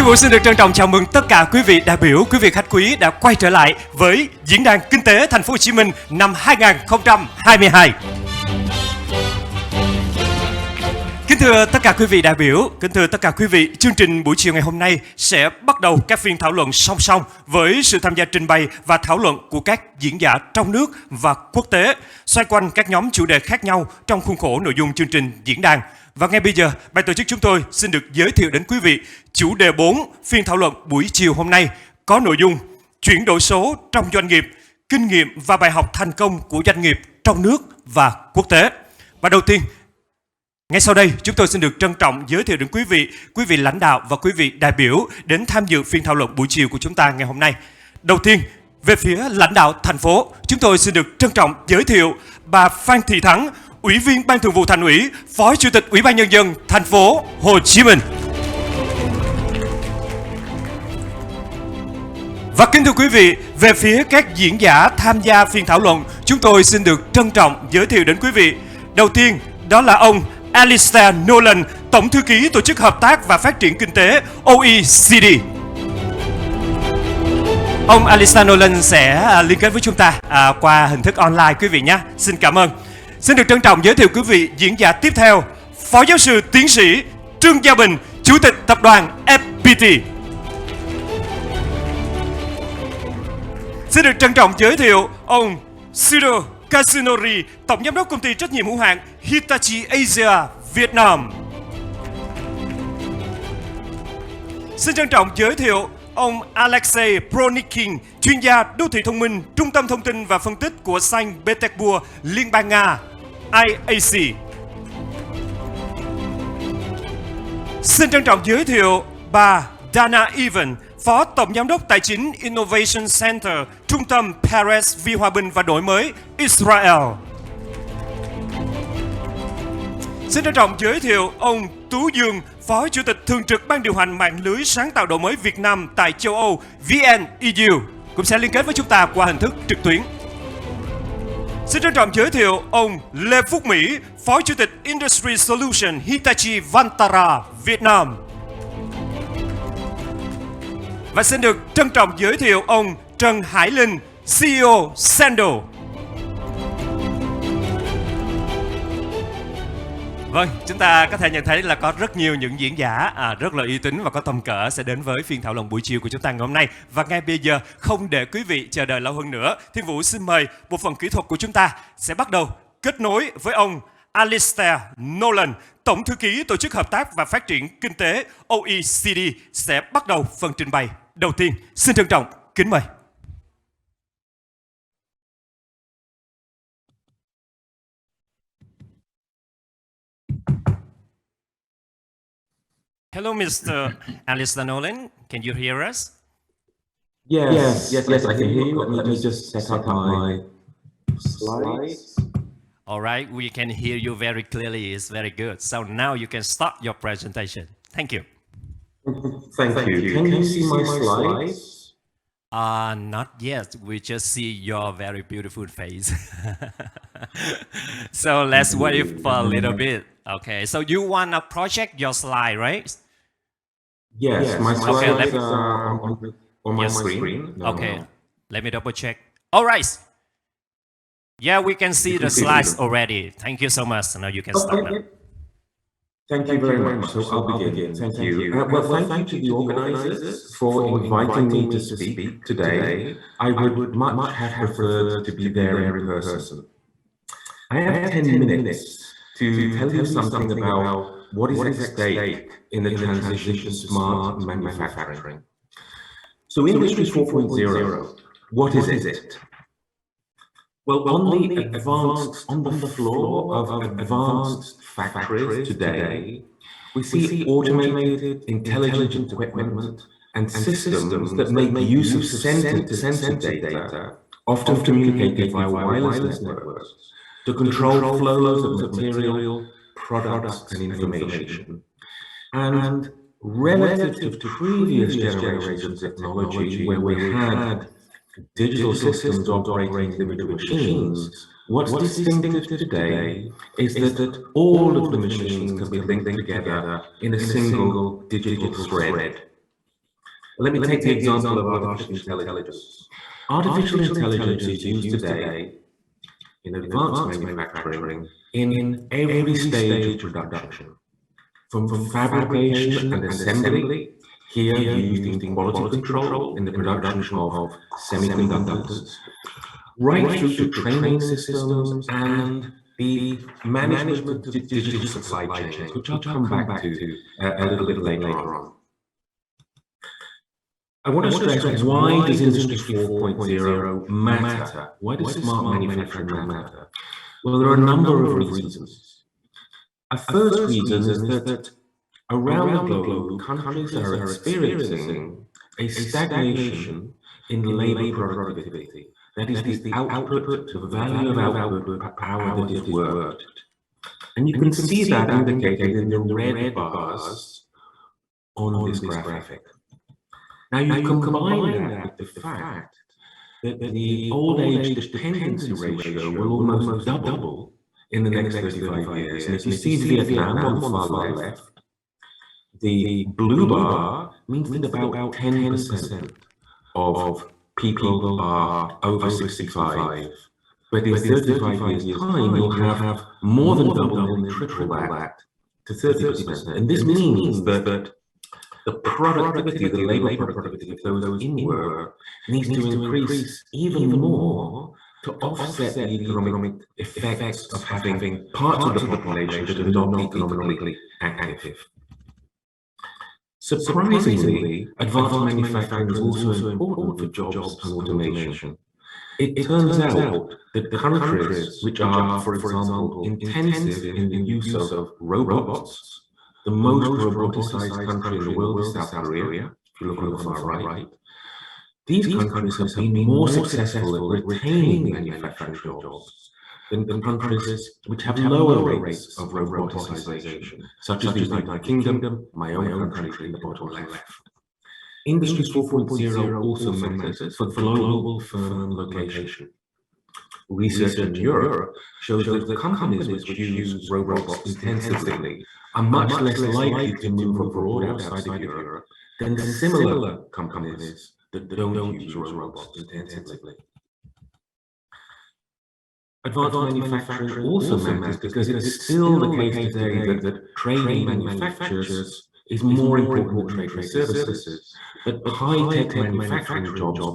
Thiên Vũ xin được trân trọng chào mừng tất cả quý vị đại biểu, quý vị khách quý đã quay trở lại với Diễn đàn Kinh tế Thành phố Hồ Chí Minh năm 2022. Kính thưa tất cả quý vị đại biểu, kính thưa tất cả quý vị, chương trình buổi chiều ngày hôm nay sẽ bắt đầu các phiên thảo luận song song với sự tham gia trình bày và thảo luận của các diễn giả trong nước và quốc tế xoay quanh các nhóm chủ đề khác nhau trong khuôn khổ nội dung chương trình diễn đàn. Và ngay bây giờ, ban tổ chức chúng tôi xin được giới thiệu đến quý vị chủ đề 4 phiên thảo luận buổi chiều hôm nay có nội dung chuyển đổi số trong doanh nghiệp, kinh nghiệm và bài học thành công của doanh nghiệp trong nước và quốc tế. Và đầu tiên, ngay sau đây, chúng tôi xin được trân trọng giới thiệu đến quý vị lãnh đạo và quý vị đại biểu đến tham dự phiên thảo luận buổi chiều của chúng ta ngày hôm nay. Đầu tiên, về phía lãnh đạo thành phố, chúng tôi xin được trân trọng giới thiệu bà Phan Thị Thắng, Ủy viên Ban Thường vụ Thành ủy, Phó Chủ tịch Ủy ban Nhân dân thành phố Hồ Chí Minh. Và kính thưa quý vị, về phía các diễn giả tham gia phiên thảo luận, chúng tôi xin được trân trọng giới thiệu đến quý vị. Đầu tiên, đó là ông Alistair Nolan, Tổng thư ký Tổ chức Hợp tác và Phát triển Kinh tế OECD. Ông Alistair Nolan sẽ liên kết với chúng ta qua hình thức online quý vị nhé. Xin cảm ơn. Xin được trân trọng giới thiệu quý vị diễn giả tiếp theo, Phó giáo sư tiến sĩ Trương Gia Bình, Chủ tịch Tập đoàn FPT. Xin được trân trọng giới thiệu ông Shido Kasunori, Tổng giám đốc công ty trách nhiệm hữu hạn Hitachi Asia Việt Nam. Xin trân trọng giới thiệu ông Alexei Pronikin, chuyên gia đô thị thông minh, Trung tâm Thông tin và Phân tích của Saint Petersburg, Liên bang Nga, IAC. Xin trân trọng giới thiệu bà Dana Even, Phó Tổng Giám đốc Tài chính Innovation Center, Trung tâm Perez vì Hòa bình và Đổi mới, Israel. Xin trân trọng giới thiệu ông Tú Dương, Phó Chủ tịch Thường trực Ban điều hành Mạng lưới Sáng tạo Đổi mới Việt Nam tại châu Âu, VNEU, cũng sẽ liên kết với chúng ta qua hình thức trực tuyến. Xin trân trọng giới thiệu ông Lê Phúc Mỹ, Phó Chủ tịch Industry Solution Hitachi Vantara, Việt Nam. Và xin được trân trọng giới thiệu ông Trần Hải Linh, CEO Sando. Vâng, chúng ta có thể nhận thấy là có rất nhiều những diễn giả rất là uy tín và có tầm cỡ sẽ đến với phiên thảo luận buổi chiều của chúng ta ngày hôm nay. Và ngay bây giờ, không để quý vị chờ đợi lâu hơn nữa, Thiên Vũ xin mời bộ phận kỹ thuật của chúng ta sẽ bắt đầu kết nối với ông Alistair Nolan, Tổng thư ký Tổ chức Hợp tác và Phát triển Kinh tế OECD sẽ bắt đầu phần trình bày đầu tiên. Xin trân trọng kính mời. Hello, Mr. Alistair Nolan. Can you hear us? Yes, I can hear you. Let me just set up my slides. All right, we can hear you very clearly. It's very good. So now you can start your presentation. Thank you. Thank you. Can you see my slides? Not yet. We just see your very beautiful face. So let's wait for a little bit. Okay, so you want to project your slide, right? Yes, my slides are on my screen. Okay, let me double check. All right. Yeah, we can see the slides already. Thank you so much. Now you can start now. Thank you very much. So I'll begin. Thank you. Well, thank you to the organizers for inviting me to speak today. I would much have preferred to be there in person. I have 10 minutes to tell you something about what is at stake in the transition to smart manufacturing. So Industry 4.0, what is it? Well, on the floor of advanced factories today, we see automated, intelligent equipment and systems that make use of sensor data, often communicated via wireless networks, to control flows of material, products and information. And relative to previous generations of technology, where we had digital systems operating individual machines, what's distinctive today is that all of the machines can be linked together in a single digital thread. Let me take the example of artificial intelligence. Artificial intelligence is used today in advanced manufacturing in every stage of production, from fabrication and assembly, here used in quality control in the production of semiconductors, right through to training systems and the management of digital supply chains, which I'll come back to a little bit later on. I want to stress, why does Industry 4.0 matter? Why does smart manufacturing matter? Well, there are a number of reasons. A first reason is that around the globe, countries are experiencing a stagnation in labor productivity. That is the output, the value of output per hour that is worked. And you can see that indicated in the red bars on this graphic. Now you combine that with the fact that the old age dependency ratio will almost double in the next 35 years. And if you see Vietnam on the far left, the blue bar means that about 10% of people are over 65. But in 35 years' time, you'll have more than double and triple that to 30%. And this means that the productivity, the labor productivity of those in work needs to increase even more to offset the economic effects of having parts of the population that are not economically active. Surprisingly, advanced manufacturing is also important for jobs and automation. It turns out that countries which are, for example, intensive in the use of robots, the most roboticized country in the world is South Korea, if you look on the far right. These countries have been more successful at retaining manufacturing jobs than countries which have lower rates of roboticization, such as the United Kingdom, my own country in the bottom left. Industry 4.0 also matters for global firm location. Research in Europe shows that companies which use robots intensively are much less likely to move abroad outside of Europe than similar companies that don't use robots intensively. Advanced manufacturing also matters because it's still the case today that training manufacturers is more important than trade services. But high-tech manufacturing jobs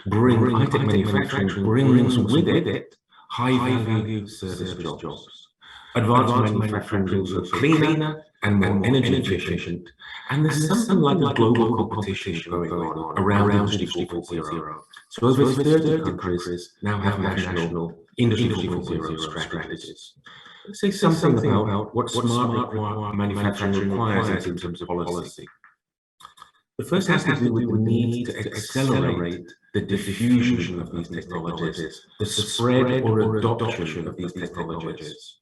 bring high-tech manufacturing brings with it high-value service jobs. Advanced manufacturing is also cleaner and more energy efficient, and there's something like a global competition going on around Industry 4.0. So over 30 countries now have national Industry 4.0 strategies. Let's say something about what smart manufacturing requires in terms of policy. The first has to do with the need to accelerate the diffusion of these technologies, the spread or adoption of these technologies.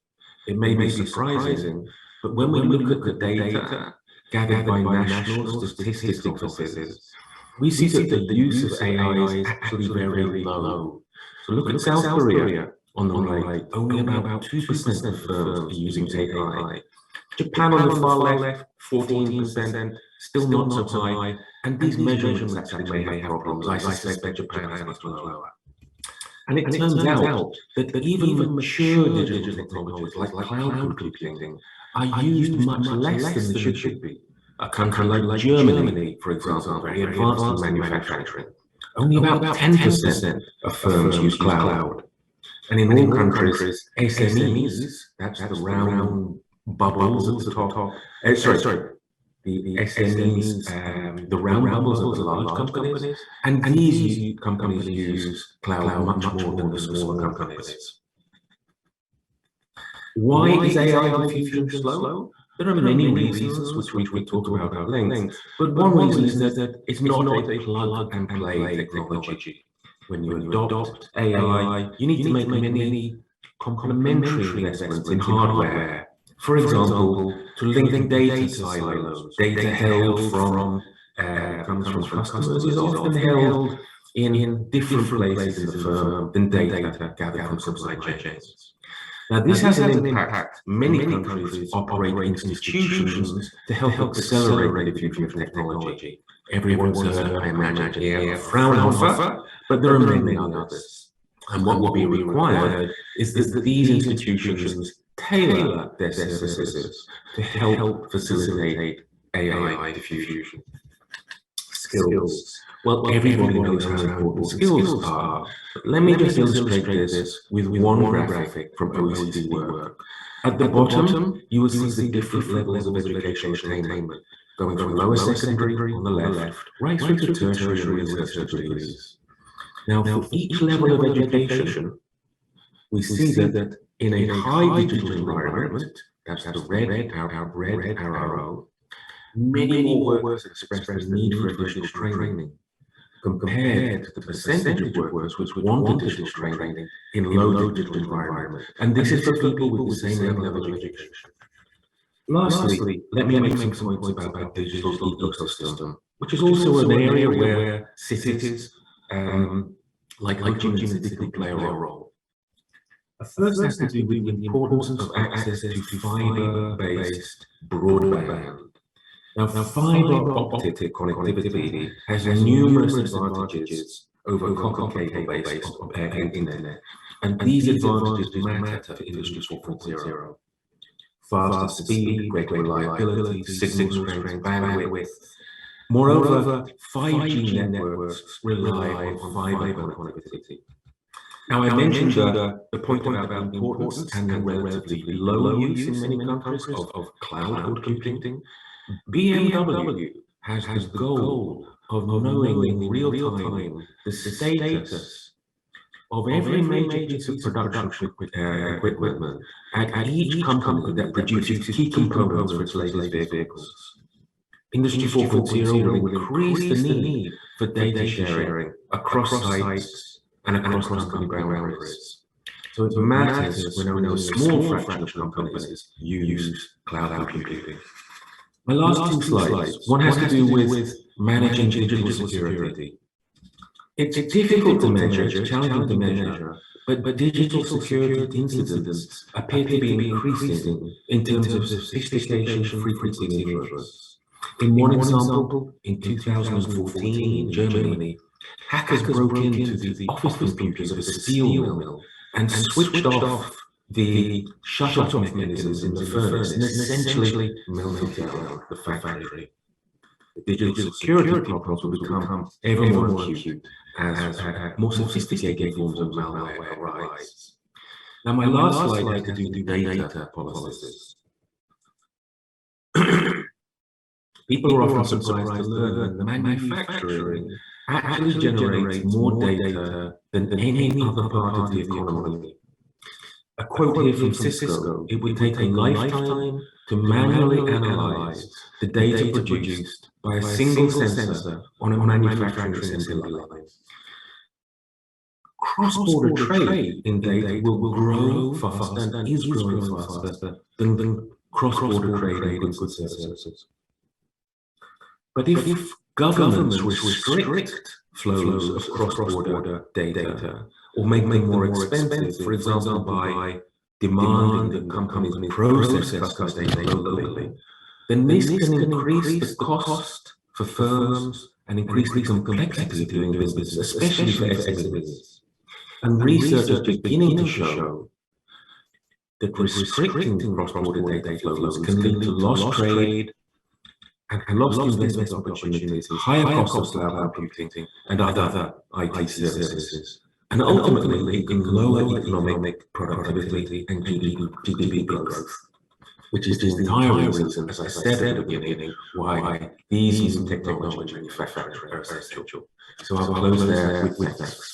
It may be surprising, but when we look at the data gathered by national statistics offices, we see that the use of AI is actually very low. So look at South Korea on the right, only about 2% of firms are using AI. Japan on the far left, 14%, still not so high, and these measurements actually may have problems. I suspect Japan is much lower. And it turns out that even mature digital technologies like cloud computing are used much less than they should be. A country like Germany, for example, very advanced in manufacturing, only about 10% of firms use cloud. And in all countries, SMEs, that's the round bubbles at the top, the SMEs, the round bubbles are the large companies, and these companies use cloud much more than the smaller companies. Why is AI diffusion slow? There are many reasons which we could talk about at length, but one reason is that it's not a plug-and-play technology. When you adopt AI, you need to make many complementary investments in hardware. For example, to link data silos. Data held from customers is often held in different places in the firm than data gathered from supply chains. Now, this has an impact. Many countries operate institutions to help accelerate the diffusion of technology. Everyone's heard, I imagine, here of Fraunhofer, but there are many others. And what will be required is that these institutions tailor their services to help facilitate AI diffusion. Skills. Well, everybody knows how important skills are. But let me just illustrate this with one graphic from OECD work. At the bottom, you will see the different levels of educational attainment, going from lower secondary on the left, right through to tertiary and research degrees. Now, for each level of education, we see that in a high digital environment, that's the red arrow, many more workers express the need for additional training compared to the percentage of workers which want additional training in low digital environment. And this is for people with the same level of education. Lastly, let me make some points about the digital ecosystem, which is also an area where cities like Ho Chi Minh City play a role. First has to do with the importance of access to fiber-based broadband. Now, fiber optic connectivity has numerous advantages over copper cable-based or paired internet, and these advantages matter for Industry 4.0. Faster speed, greater reliability, signal strength, bandwidth. Moreover, 5G networks rely on fiber connectivity. Now, I mentioned the point about the importance and the relatively low use in many countries of cloud computing. BMW has the goal of knowing in real time the status of every major piece of production equipment at each company that produces key components for its latest vehicles. Industry 4.0 will increase the need for data sharing across sites and across company boundaries. So it matters when only a small fraction of companies use cloud computing. My last two slides, one has to do with managing digital security. It's difficult to measure, it's challenging to measure, but digital security incidents appear to be increasing in terms of sophistication, frequency, and interest. In one example, in 2014 in Germany, hackers broke into the office computers of a steel mill and switched off the shut-off mechanisms in the furnace and essentially melted down the factory. The digital security problems will become ever more acute as more sophisticated forms of malware arise. Now, my last slide has to do with data policies. People are often surprised to learn that manufacturing actually generates more data than any other part of the economy. A quote here from Cisco: "It would take a lifetime to manually analyze the data produced by a single sensor on a manufacturing assembly line." Cross-border trade in data will grow faster and is growing faster than cross-border trade in goods and services. But if governments restrict flows of cross-border data or make them more expensive, for example, by demanding that companies process customer data locally, then this can increase the cost for firms and increase the complexity of doing business, especially for SMEs. And research is beginning to show that restricting cross-border data flows can lead to lost trade and lost investment opportunities, higher costs of cloud computing, and other IT services, and ultimately in lower economic productivity and GDP growth, which is the entire reason, as I said at the beginning, why these new technology manufacturing are essential. So I'll close there with thanks.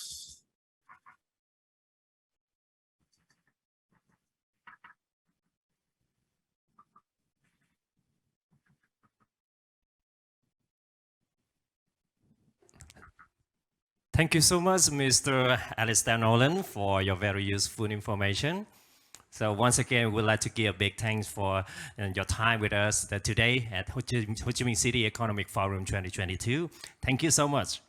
Thank you so much, Mr. Alistair Nolan, for your very useful information. So once again, we'd like to give a big thanks for your time with us today at Ho Chi Minh City Economic Forum 2022. Thank you so much.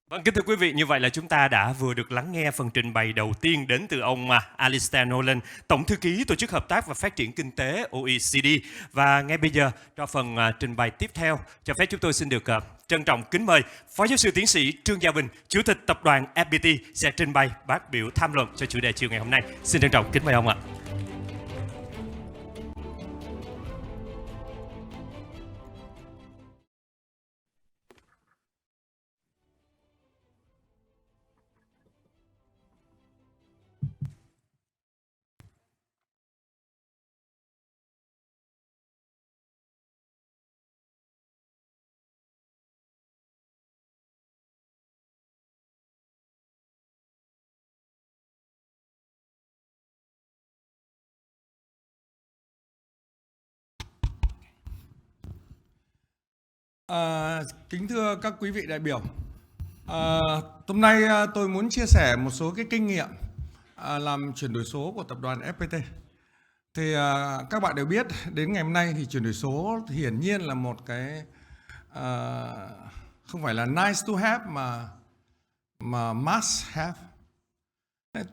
Vâng, kính thưa quý vị, như vậy là chúng ta đã vừa được lắng nghe phần trình bày đầu tiên đến từ ông Alistair Nolan, Tổng thư ký Tổ chức Hợp tác và Phát triển Kinh tế OECD. Và ngay bây giờ, cho phần trình bày tiếp theo, cho phép chúng tôi xin được trân trọng kính mời Phó Giáo sư Tiến sĩ Trương Gia Bình, Chủ tịch Tập đoàn FPT sẽ trình bày phát biểu tham luận cho chủ đề chiều ngày hôm nay. Xin trân trọng kính mời ông ạ. Kính thưa các quý vị đại biểu, hôm nay tôi muốn chia sẻ một số cái kinh nghiệm làm chuyển đổi số của tập đoàn FPT. Thì các bạn đều biết đến ngày hôm nay thì chuyển đổi số thì hiển nhiên là một cái không phải là nice to have mà must have.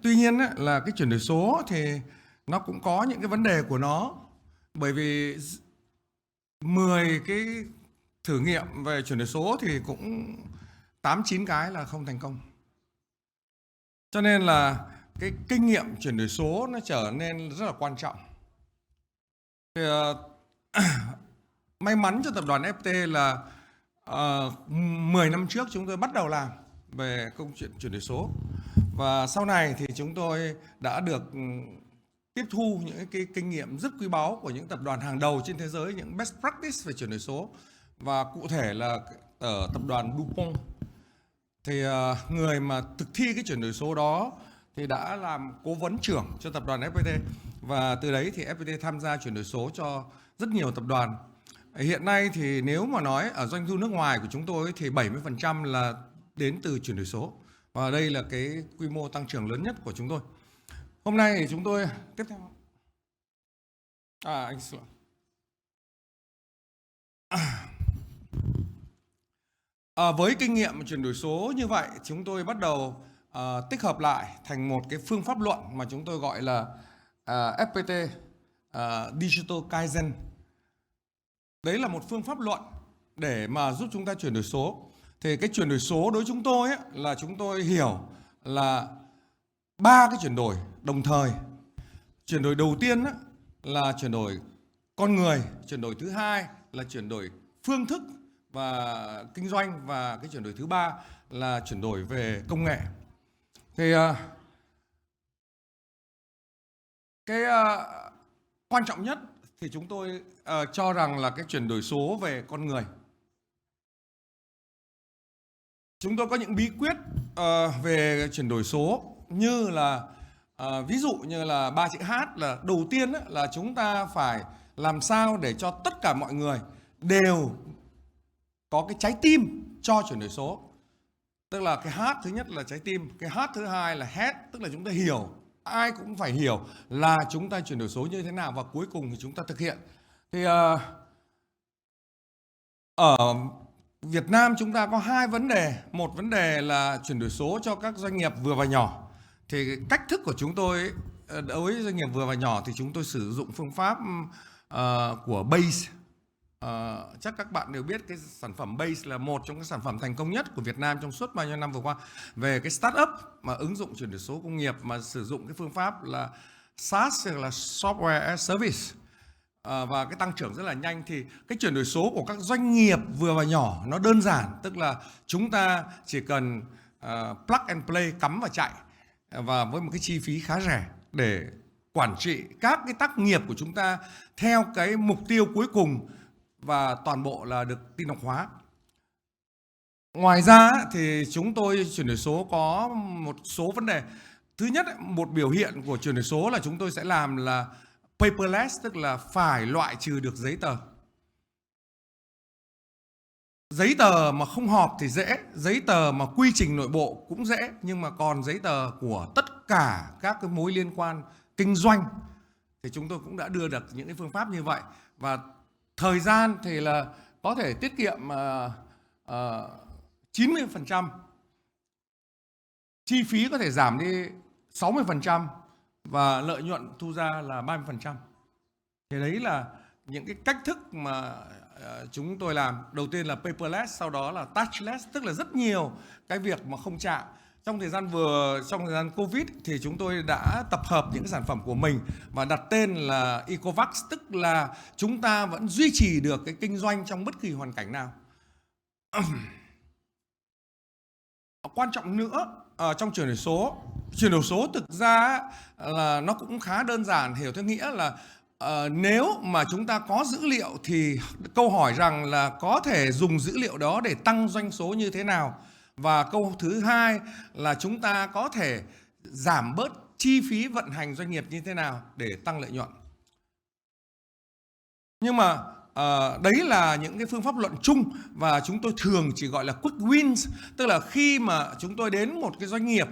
Tuy nhiên là cái chuyển đổi số thì nó cũng có những cái vấn đề của nó, bởi vì 10 cái thử nghiệm về chuyển đổi số thì cũng 8-9 cái là không thành công. Cho nên là cái kinh nghiệm chuyển đổi số nó trở nên rất là quan trọng. Thì, may mắn cho tập đoàn FPT là 10 năm trước chúng tôi bắt đầu làm về câu chuyện chuyển đổi số. Và sau này thì chúng tôi đã được tiếp thu những cái kinh nghiệm rất quý báu của những tập đoàn hàng đầu trên thế giới, những best practice về chuyển đổi số. Và cụ thể là ở tập đoàn DuPont thì người mà thực thi cái chuyển đổi số đó thì đã làm cố vấn trưởng cho tập đoàn FPT. Và từ đấy thì FPT tham gia chuyển đổi số cho rất nhiều tập đoàn. Hiện nay thì nếu mà nói ở doanh thu nước ngoài của chúng tôi thì 70% là đến từ chuyển đổi số. Và đây là cái quy mô tăng trưởng lớn nhất của chúng tôi. Hôm nay thì chúng tôi tiếp theo. Anh xin lỗi. Với kinh nghiệm chuyển đổi số như vậy, chúng tôi bắt đầu tích hợp lại thành một cái phương pháp luận mà chúng tôi gọi là FPT Digital Kaizen. Đấy là một phương pháp luận để mà giúp chúng ta chuyển đổi số. Thì cái chuyển đổi số đối với chúng tôi là chúng tôi hiểu là 3 cái chuyển đổi đồng thời. Chuyển đổi đầu tiên là chuyển đổi con người, chuyển đổi thứ hai là chuyển đổi phương thức và kinh doanh, và cái chuyển đổi thứ ba là chuyển đổi về công nghệ. Thì cái quan trọng nhất thì chúng tôi cho rằng là cái chuyển đổi số về con người. Chúng tôi có những bí quyết về chuyển đổi số như là ví dụ như là 3 chữ H, là đầu tiên là chúng ta phải làm sao để cho tất cả mọi người đều có cái trái tim cho chuyển đổi số. Tức là cái H thứ nhất là trái tim, cái H thứ hai là head, tức là chúng ta hiểu, ai cũng phải hiểu là chúng ta chuyển đổi số như thế nào, và cuối cùng thì chúng ta thực hiện. Thì ở Việt Nam chúng ta có 2 vấn đề. Một vấn đề là chuyển đổi số cho các doanh nghiệp vừa và nhỏ. Thì cách thức của chúng tôi đối với doanh nghiệp vừa và nhỏ thì chúng tôi sử dụng phương pháp của Base. Chắc các bạn đều biết cái sản phẩm Base là một trong các sản phẩm thành công nhất của Việt Nam trong suốt bao nhiêu năm vừa qua về cái startup mà ứng dụng chuyển đổi số công nghiệp mà sử dụng cái phương pháp là SaaS, là Software as Service, và cái tăng trưởng rất là nhanh. Thì cái chuyển đổi số của các doanh nghiệp vừa và nhỏ nó đơn giản, tức là chúng ta chỉ cần plug and play, cắm và chạy, và với một cái chi phí khá rẻ để quản trị các cái tác nghiệp của chúng ta theo cái mục tiêu cuối cùng, và toàn bộ là được tin học hóa. Ngoài ra thì chúng tôi chuyển đổi số có một số vấn đề. Thứ nhất, một biểu hiện của chuyển đổi số là chúng tôi sẽ làm là paperless, tức là phải loại trừ được giấy tờ. Giấy tờ mà không họp thì dễ, giấy tờ mà quy trình nội bộ cũng dễ, nhưng mà còn giấy tờ của tất cả các cái mối liên quan kinh doanh thì chúng tôi cũng đã đưa được những cái phương pháp như vậy. Và thời gian thì là có thể tiết kiệm 90% chi phí có thể giảm đi 60% và lợi nhuận thu ra là 30%. Thì đấy là những cái cách thức mà chúng tôi làm. Đầu tiên là paperless, sau đó là touchless, tức là rất nhiều cái việc mà không chạm. Trong thời gian Covid thì chúng tôi đã tập hợp những cái sản phẩm của mình và đặt tên là Ecovax, tức là chúng ta vẫn duy trì được cái kinh doanh trong bất kỳ hoàn cảnh nào. Quan trọng nữa trong chuyển đổi số thực ra là nó cũng khá đơn giản, hiểu theo nghĩa là nếu mà chúng ta có dữ liệu thì câu hỏi rằng là có thể dùng dữ liệu đó để tăng doanh số như thế nào, và câu thứ hai là chúng ta có thể giảm bớt chi phí vận hành doanh nghiệp như thế nào để tăng lợi nhuận. Nhưng mà đấy là những cái phương pháp luận chung và chúng tôi thường chỉ gọi là quick wins, tức là khi mà chúng tôi đến một cái doanh nghiệp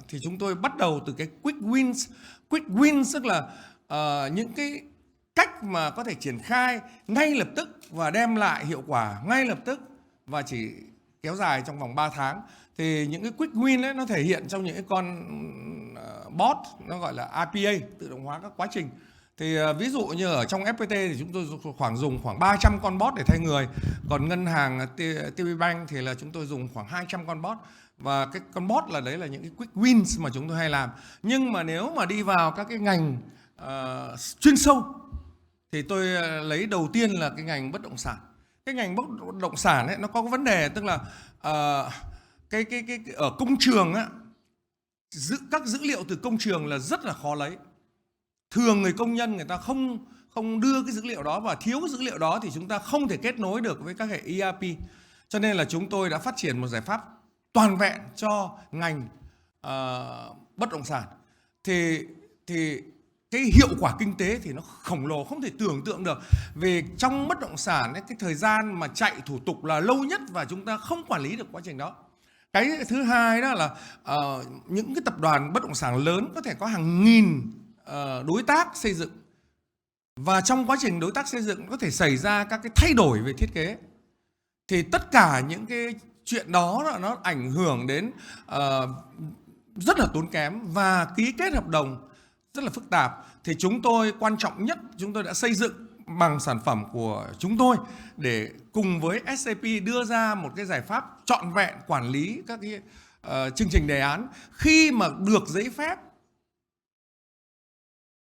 thì chúng tôi bắt đầu từ cái quick wins. Quick wins tức là những cái cách mà có thể triển khai ngay lập tức và đem lại hiệu quả ngay lập tức và chỉ kéo dài trong vòng 3 tháng. Thì những cái quick win ấy nó thể hiện trong những cái con bot, nó gọi là RPA, tự động hóa các quá trình. Thì ví dụ như ở trong FPT thì chúng tôi dùng khoảng 300 con bot để thay người. Còn ngân hàng TPBank thì là chúng tôi dùng khoảng 200 con bot. Và cái con bot là đấy là những cái quick wins mà chúng tôi hay làm. Nhưng mà nếu mà đi vào các cái ngành chuyên sâu thì tôi lấy đầu tiên là cái ngành bất động sản. Cái ngành bất động sản ấy nó có cái vấn đề, tức là cái ở công trường á, các dữ liệu từ công trường là rất là khó lấy. Thường người công nhân người ta không đưa cái dữ liệu đó, và thiếu cái dữ liệu đó thì chúng ta không thể kết nối được với các hệ ERP. Cho nên là chúng tôi đã phát triển một giải pháp toàn vẹn cho ngành bất động sản. Thì cái hiệu quả kinh tế thì nó khổng lồ, không thể tưởng tượng được. Vì trong bất động sản ấy, cái thời gian mà chạy thủ tục là lâu nhất và chúng ta không quản lý được quá trình đó. Cái thứ hai đó là những cái tập đoàn bất động sản lớn có thể có hàng nghìn đối tác xây dựng, và trong quá trình đối tác xây dựng có thể xảy ra các cái thay đổi về thiết kế. Thì tất cả những cái chuyện đó nó ảnh hưởng đến rất là tốn kém và ký kết hợp đồng rất là phức tạp. Thì chúng tôi quan trọng nhất, chúng tôi đã xây dựng bằng sản phẩm của chúng tôi để cùng với SAP đưa ra một cái giải pháp trọn vẹn quản lý các cái chương trình đề án. Khi mà được giấy phép,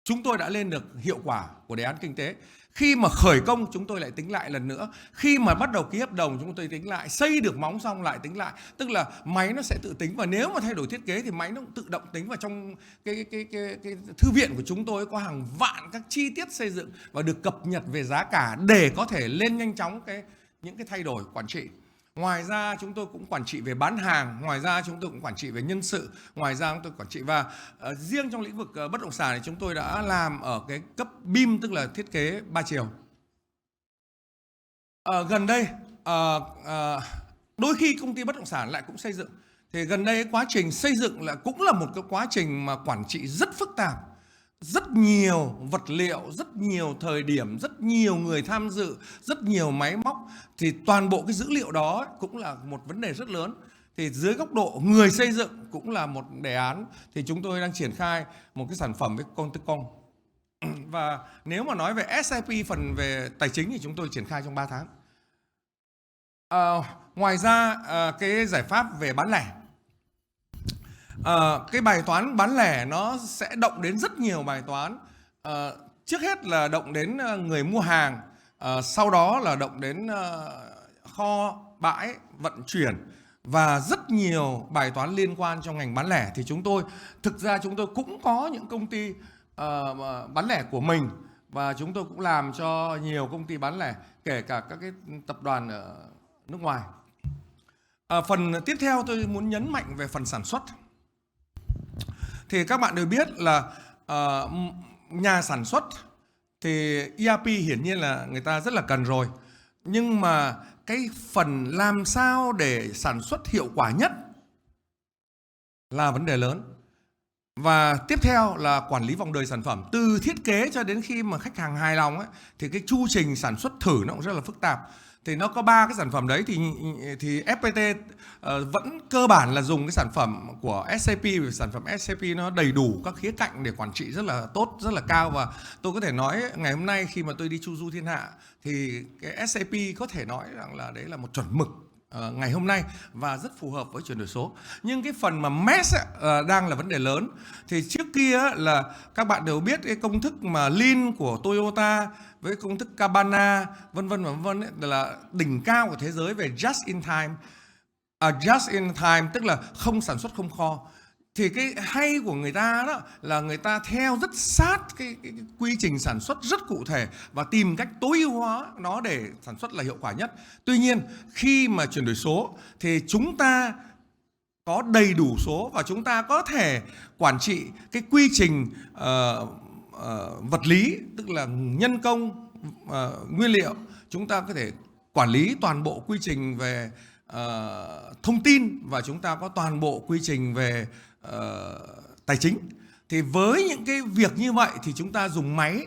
chúng tôi đã lên được hiệu quả của đề án kinh tế. Khi mà khởi công chúng tôi lại tính lại lần nữa. Khi mà bắt đầu ký hợp đồng chúng tôi tính lại. Xây được móng xong lại tính lại. Tức là máy nó sẽ tự tính, và nếu mà thay đổi thiết kế thì máy nó cũng tự động tính. Và trong cái thư viện của chúng tôi có hàng vạn các chi tiết xây dựng và được cập nhật về giá cả để có thể lên nhanh chóng những cái thay đổi quản trị. Ngoài ra chúng tôi cũng quản trị về bán hàng, ngoài ra chúng tôi cũng quản trị về nhân sự, ngoài ra chúng tôi quản trị, và riêng trong lĩnh vực bất động sản thì chúng tôi đã làm ở cái cấp BIM, tức là thiết kế 3 chiều. Gần đây đôi khi công ty bất động sản lại cũng xây dựng, thì gần đây quá trình xây dựng là cũng là một cái quá trình mà quản trị rất phức tạp. Rất nhiều vật liệu, rất nhiều thời điểm, rất nhiều người tham dự, rất nhiều máy móc. Thì toàn bộ cái dữ liệu đó cũng là một vấn đề rất lớn. Thì dưới góc độ người xây dựng cũng là một đề án. Thì chúng tôi đang triển khai một cái sản phẩm với công ty công. Và nếu mà nói về SAP phần về tài chính thì chúng tôi triển khai trong 3 tháng. Ngoài ra cái giải pháp về bán lẻ. Cái bài toán bán lẻ nó sẽ động đến rất nhiều bài toán. Trước hết là động đến người mua hàng, sau đó là động đến kho bãi, vận chuyển, và rất nhiều bài toán liên quan trong ngành bán lẻ. Thì thực ra chúng tôi cũng có những công ty bán lẻ của mình, và chúng tôi cũng làm cho nhiều công ty bán lẻ, kể cả các cái tập đoàn ở nước ngoài. Phần tiếp theo tôi muốn nhấn mạnh về phần sản xuất. Thì các bạn đều biết là nhà sản xuất thì ERP hiển nhiên là người ta rất là cần rồi. Nhưng mà cái phần làm sao để sản xuất hiệu quả nhất là vấn đề lớn. Và tiếp theo là quản lý vòng đời sản phẩm. Từ thiết kế cho đến khi mà khách hàng hài lòng ấy, thì cái chu trình sản xuất thử nó cũng rất là phức tạp. thì nó có 3 cái sản phẩm đấy thì FPT vẫn cơ bản là dùng cái sản phẩm của SAP, vì sản phẩm SAP nó đầy đủ các khía cạnh để quản trị rất là tốt, rất là cao. Và tôi có thể nói ngày hôm nay khi mà tôi đi chu du thiên hạ thì cái SAP có thể nói rằng là đấy là một chuẩn mực ngày hôm nay và rất phù hợp với chuyển đổi số. Nhưng cái phần mà MES đang là vấn đề lớn. Thì trước kia là các bạn đều biết cái công thức mà Lean của Toyota với công thức Kabana vân vân là đỉnh cao của thế giới về just in time. Just in time tức là không sản xuất không kho. Thì cái hay của người ta đó là người ta theo rất sát cái quy trình sản xuất rất cụ thể và tìm cách tối ưu hóa nó để sản xuất là hiệu quả nhất. Tuy nhiên khi mà chuyển đổi số thì chúng ta có đầy đủ số và chúng ta có thể quản trị cái quy trình vật lý, tức là nhân công, nguyên liệu. Chúng ta có thể quản lý toàn bộ quy trình về thông tin và chúng ta có toàn bộ quy trình về tài chính. Thì với những cái việc như vậy thì chúng ta dùng máy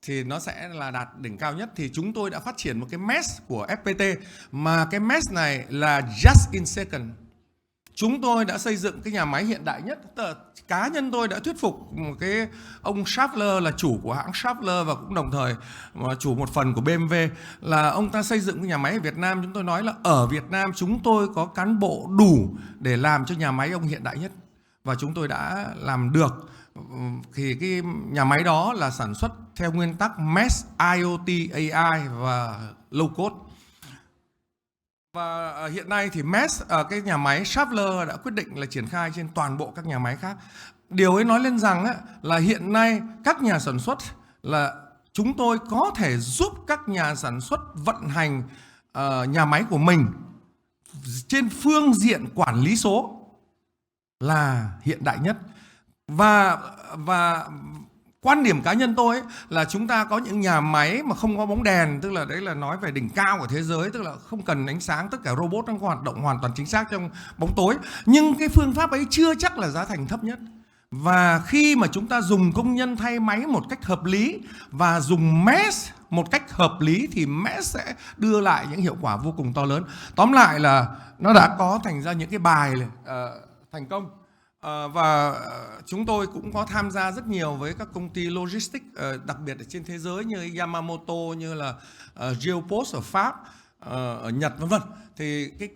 thì nó sẽ là đạt đỉnh cao nhất. Thì chúng tôi đã phát triển một cái MES của FPT mà cái MES này là just in second. Chúng tôi đã xây dựng cái nhà máy hiện đại nhất. Cá nhân tôi đã thuyết phục một cái ông Schaeffler là chủ của hãng Schaeffler và cũng đồng thời chủ một phần của BMW, là ông ta xây dựng cái nhà máy ở Việt Nam. Chúng tôi nói là ở Việt Nam chúng tôi có cán bộ đủ để làm cho nhà máy ông hiện đại nhất. Và chúng tôi đã làm được. Thì cái nhà máy đó là sản xuất theo nguyên tắc MES, IoT, AI và low code. Và hiện nay thì MES, cái nhà máy Schaeffler đã quyết định là triển khai trên toàn bộ các nhà máy khác. Điều ấy nói lên rằng là hiện nay các nhà sản xuất là chúng tôi có thể giúp các nhà sản xuất vận hành nhà máy của mình trên phương diện quản lý số là hiện đại nhất. Và quan điểm cá nhân tôi là chúng ta có những nhà máy mà không có bóng đèn, tức là đấy là nói về đỉnh cao của thế giới, tức là không cần ánh sáng, tất cả robot nó hoạt động hoàn toàn chính xác trong bóng tối. Nhưng cái phương pháp ấy chưa chắc là giá thành thấp nhất. Và khi mà chúng ta dùng công nhân thay máy một cách hợp lý và dùng MES một cách hợp lý thì MES sẽ đưa lại những hiệu quả vô cùng to lớn. Tóm lại là nó đã có thành ra những cái bài thành công. Và chúng tôi cũng có tham gia rất nhiều với các công ty logistics, đặc biệt ở trên thế giới như Yamamoto, như là Geopost ở Pháp, ở Nhật vân vân. Thì cái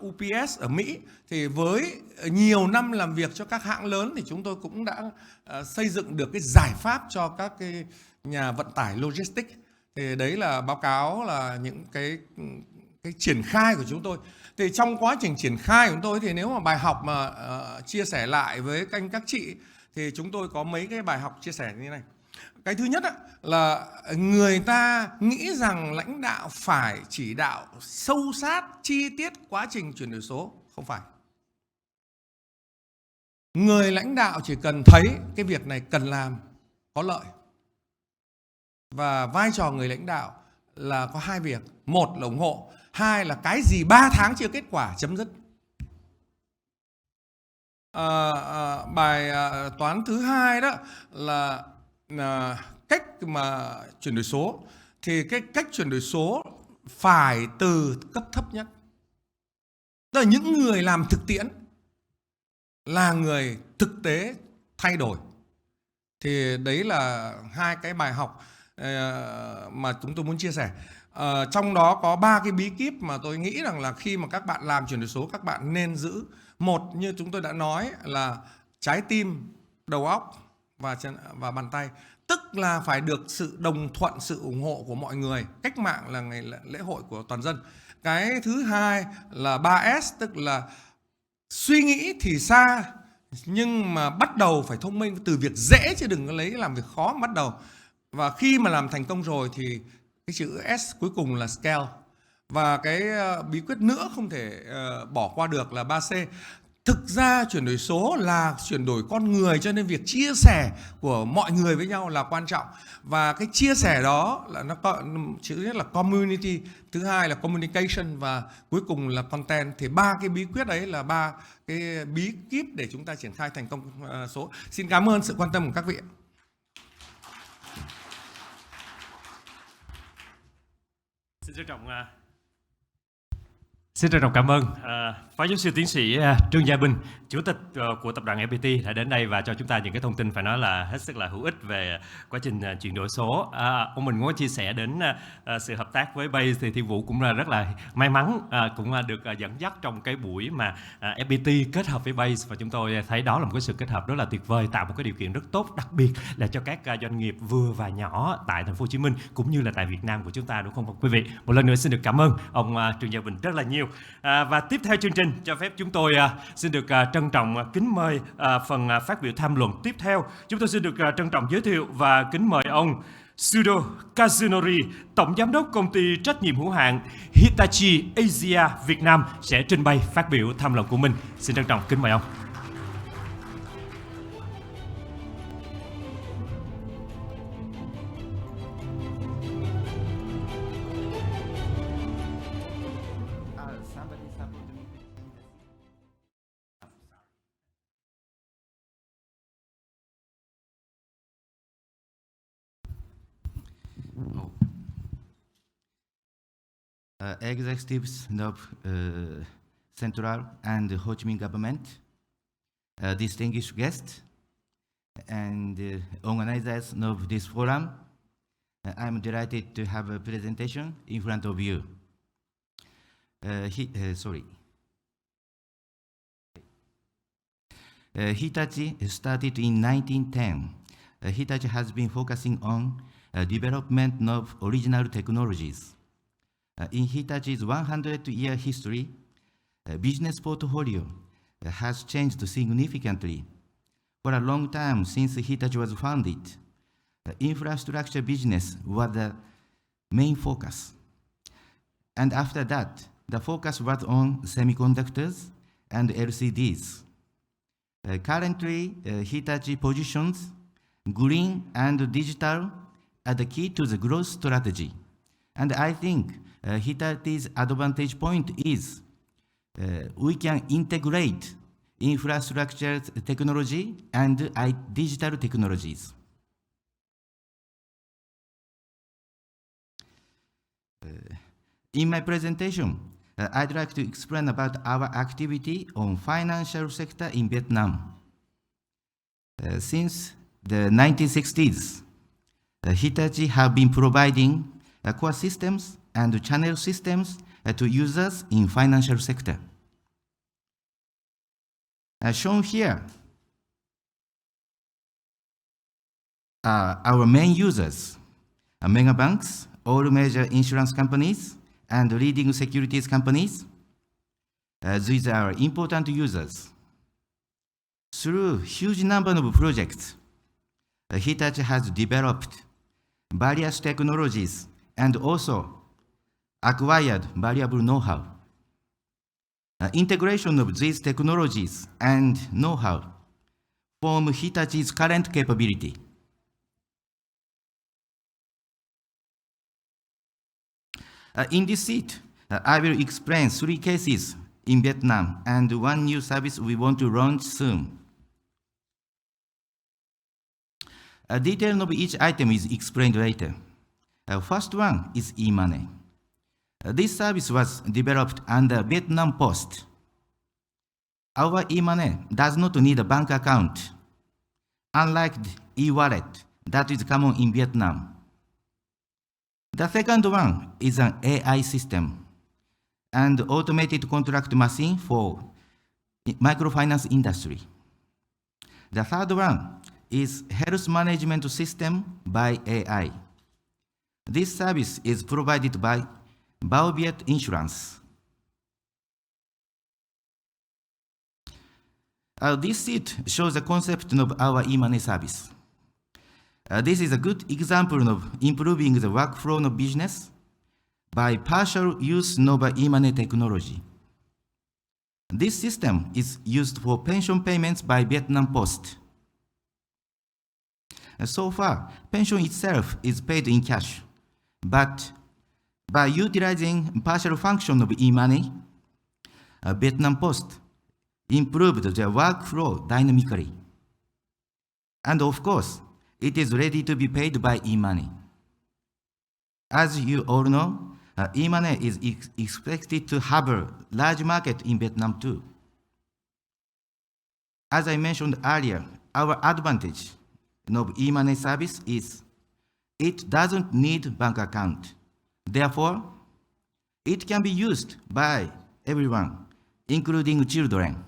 UPS ở Mỹ thì với nhiều năm làm việc cho các hãng lớn thì chúng tôi cũng đã xây dựng được cái giải pháp cho các cái nhà vận tải logistics. Thì đấy là báo cáo là những cái triển khai của chúng tôi. Thì trong quá trình triển khai của chúng tôi thì nếu mà bài học mà chia sẻ lại với các chị thì chúng tôi có mấy cái bài học chia sẻ như thế này. Cái thứ nhất là người ta nghĩ rằng lãnh đạo phải chỉ đạo sâu sát chi tiết quá trình chuyển đổi số. Không phải. Người lãnh đạo chỉ cần thấy cái việc này cần làm, có lợi. Và vai trò người lãnh đạo là có hai việc. Một là ủng hộ, hai là cái gì 3 tháng chưa kết quả chấm dứt. Bài toán thứ hai đó là cách mà chuyển đổi số. Thì cái cách chuyển đổi số phải từ cấp thấp nhất. Tức là những người làm thực tiễn là người thực tế thay đổi. Thì đấy là hai cái bài học mà chúng tôi muốn chia sẻ. Trong đó có 3 cái bí kíp mà tôi nghĩ rằng là khi mà các bạn làm chuyển đổi số các bạn nên giữ. Một, như chúng tôi đã nói là trái tim, đầu óc và bàn tay. Tức là phải được sự đồng thuận, sự ủng hộ của mọi người. Cách mạng là ngày lễ hội của toàn dân. Cái thứ hai là 3S, tức là suy nghĩ thì xa nhưng mà bắt đầu phải thông minh, từ việc dễ chứ đừng có lấy làm việc khó bắt đầu. Và khi mà làm thành công rồi thì cái chữ S cuối cùng là scale. Và cái bí quyết nữa không thể bỏ qua được là 3C. Thực ra chuyển đổi số là chuyển đổi con người, cho nên việc chia sẻ của mọi người với nhau là quan trọng. Và cái chia sẻ đó là nó có chữ nhất là community, thứ hai là communication và cuối cùng là content. Thì 3 cái bí quyết đấy là 3 cái bí kíp để chúng ta triển khai thành công số. Xin cảm ơn sự quan tâm của các vị. Xin trân trọng Xin trân trọng cảm ơn Phó giáo sư tiến sĩ Trương Gia Bình, Chủ tịch của tập đoàn FPT đã đến đây và cho chúng ta những cái thông tin phải nói là hết sức là hữu ích về quá trình chuyển đổi số. Ông mình có chia sẻ đến sự hợp tác với Base thì Thiên Vũ cũng là rất là may mắn cũng được dẫn dắt trong cái buổi mà FPT kết hợp với Base, và chúng tôi thấy đó là một cái sự kết hợp rất là tuyệt vời, tạo một cái điều kiện rất tốt, đặc biệt là cho các doanh nghiệp vừa và nhỏ tại thành phố Hồ Chí Minh cũng như là tại Việt Nam của chúng ta, đúng không quý vị? Một lần nữa xin được cảm ơn ông Trương Gia Bình rất là nhiều. Và tiếp theo chương trình, cho phép chúng tôi xin được trân trọng kính mời phần phát biểu tham luận tiếp theo. Chúng tôi xin được trân trọng giới thiệu và kính mời ông Sudo Kazunori, Tổng Giám đốc Công ty Trách nhiệm hữu hạn Hitachi Asia Việt Nam sẽ trình bày phát biểu tham luận của mình. Xin trân trọng kính mời ông. Executives of Central and Ho Chi Minh government, distinguished guests, and organizers of this forum, I'm delighted to have a presentation in front of you. Hitachi started in 1910. Hitachi has been focusing on development of original technologies. In Hitachi's 100-year history, business portfolio has changed significantly. For a long time since Hitachi was founded, infrastructure business was the main focus. And after that, the focus was on semiconductors and LCDs. Currently, Hitachi positions green and digital as the key to the growth strategy. And I think Hitachi's advantage point is we can integrate infrastructure technology and digital technologies. In my presentation, I'd like to explain about our activity on financial sector in Vietnam. Since the 1960s, Hitachi have been providing core systems and channel systems to users in financial sector. As shown here are our main users, mega banks, all major insurance companies, and leading securities companies. These are important users. Through huge number of projects, Hitachi has developed various technologies and also acquired valuable know-how. Integration of these technologies and know-how form Hitachi's current capability. In this sheet, I will explain 3 cases in Vietnam and 1 new service we want to launch soon. A detail of each item is explained later. First one is e-money. This service was developed under Vietnam Post. Our e-money does not need a bank account, unlike the e-wallet that is common in Vietnam. The second one is an AI system and automated contract machine for microfinance industry. The third one is health management system by AI. This service is provided by Bauviet Insurance. This sheet shows the concept of our e-money service. This is a good example of improving the workflow of business by partial use of e-money technology. This system is used for pension payments by Vietnam Post. So far, pension itself is paid in cash, but by utilizing partial function of e-money, Vietnam Post improved their workflow dynamically. And of course, it is ready to be paid by e-money. As you all know, e-money is expected to have a large market in Vietnam too. As I mentioned earlier, our advantage of e-money service is it doesn't need bank account. Therefore, it can be used by everyone, including children.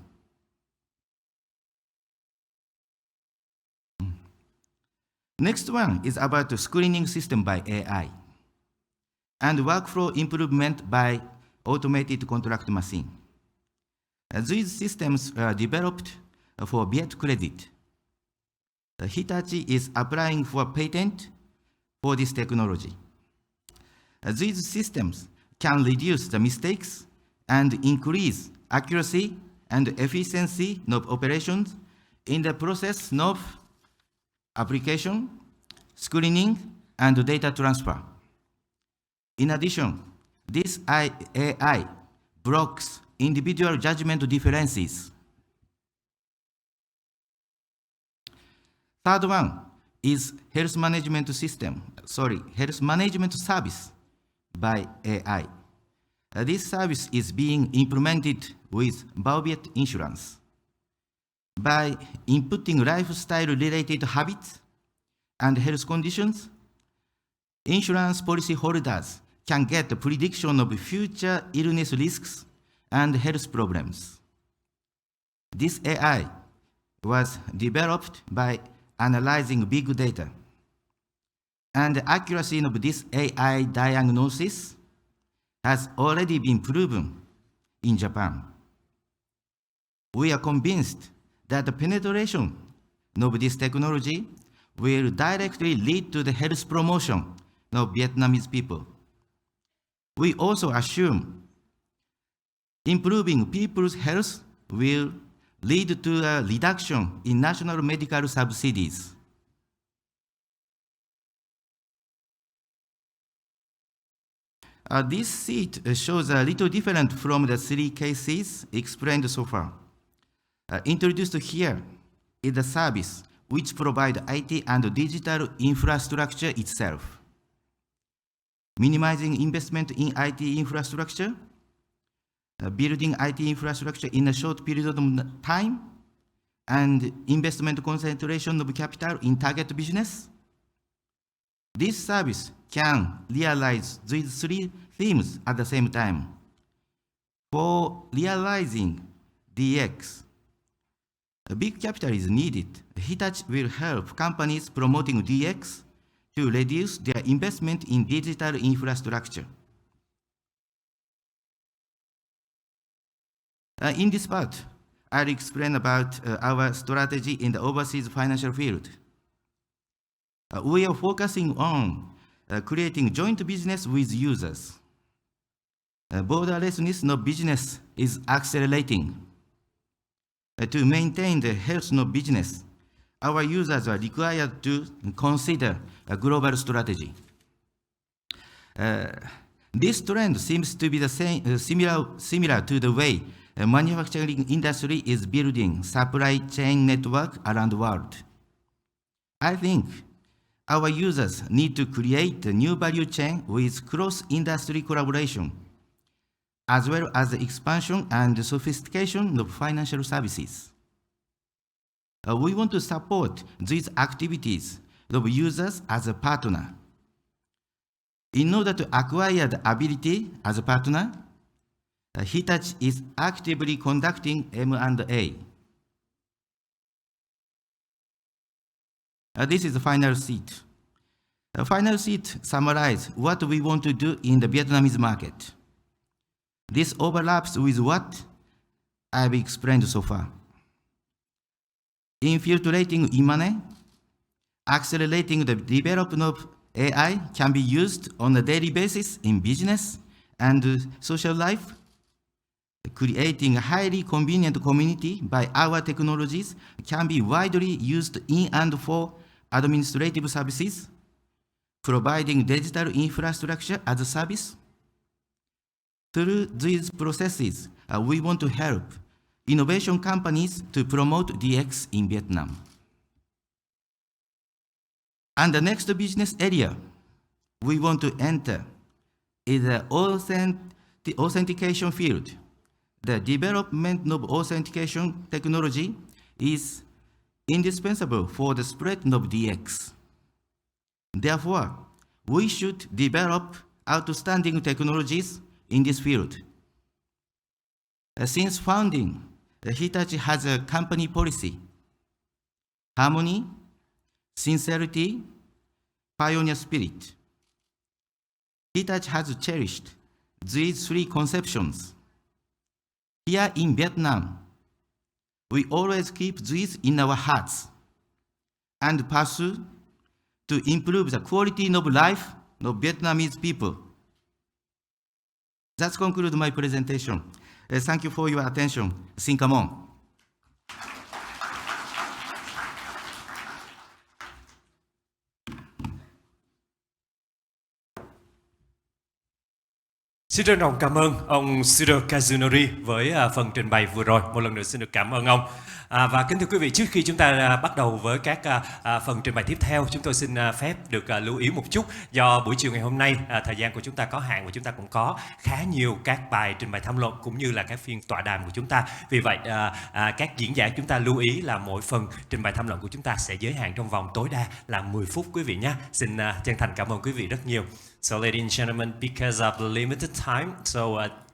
Next one is about the screening system by AI and workflow improvement by automated contract machine. These systems are developed for Viet Credit. Hitachi is applying for a patent for this technology. These systems can reduce the mistakes and increase accuracy and efficiency of operations in the process of application, screening, and data transfer. In addition, this AI blocks individual judgment differences. Third one is health management service by AI. This service is being implemented with Viet Insurance. By inputting lifestyle-related habits and health conditions, insurance policy holders can get a prediction of future illness risks and health problems. This AI was developed by analyzing big data, and the accuracy of this AI diagnosis has already been proven in Japan. We are convinced that the penetration of this technology will directly lead to the health promotion of Vietnamese people. We also assume improving people's health will lead to a reduction in national medical subsidies. This sheet shows a little different from the three cases explained so far. Introduced here is the service which provides IT and digital infrastructure itself. Minimizing investment in IT infrastructure, building IT infrastructure in a short period of time, and investment concentration of capital in target business. This service can realize these three themes at the same time. For realizing DX, a big capital is needed. Hitachi will help companies promoting DX to reduce their investment in digital infrastructure. In this part, I'll explain about our strategy in the overseas financial field. We are focusing on creating joint business with users. Borderlessness of business is accelerating. To maintain the health of business, our users are required to consider a global strategy. This trend seems to be the same, similar to the way manufacturing industry is building supply chain network around the world. I think our users need to create a new value chain with cross-industry collaboration, as well as the expansion and sophistication of financial services. We want to support these activities of users as a partner. In order to acquire the ability as a partner, Hitachi is actively conducting M&A. This is the final sheet. The final sheet summarizes what we want to do in the Vietnamese market. This overlaps with what I've explained so far. Infiltrating e-money, accelerating the development of AI can be used on a daily basis in business and social life. Creating a highly convenient community by our technologies can be widely used in and for administrative services, providing digital infrastructure as a service. Through these processes, we want to help innovation companies to promote DX in Vietnam. And the next business area we want to enter is the authentication field. The development of authentication technology is indispensable for the spread of DX. Therefore, we should develop outstanding technologies in this field. Since founding, Hitachi has a company policy: harmony, sincerity, pioneer spirit. Hitachi has cherished these three conceptions. Here in Vietnam, we always keep these in our hearts and pursue to improve the quality of life of Vietnamese people. That concludes my presentation. Thank you for your attention. Xin cảm ơn. Xin trân trọng cảm ơn ông Shiro Kazunori với phần trình bày vừa rồi. Một lần nữa xin được cảm ơn ông. Và kính thưa quý vị, trước khi chúng ta bắt đầu với các phần trình bày tiếp theo, chúng tôi xin phép được lưu ý một chút. Do buổi chiều ngày hôm nay thời gian của chúng ta có hạn và chúng ta cũng có khá nhiều các bài trình bày tham luận cũng như là các phiên tọa đàm của chúng ta. Vì vậy các diễn giả chúng ta lưu ý là mỗi phần trình bày tham luận của chúng ta sẽ giới hạn trong vòng tối đa là 10 phút quý vị nhé. Xin chân thành cảm ơn quý vị rất nhiều. So ladies and gentlemen, because of the limited time, so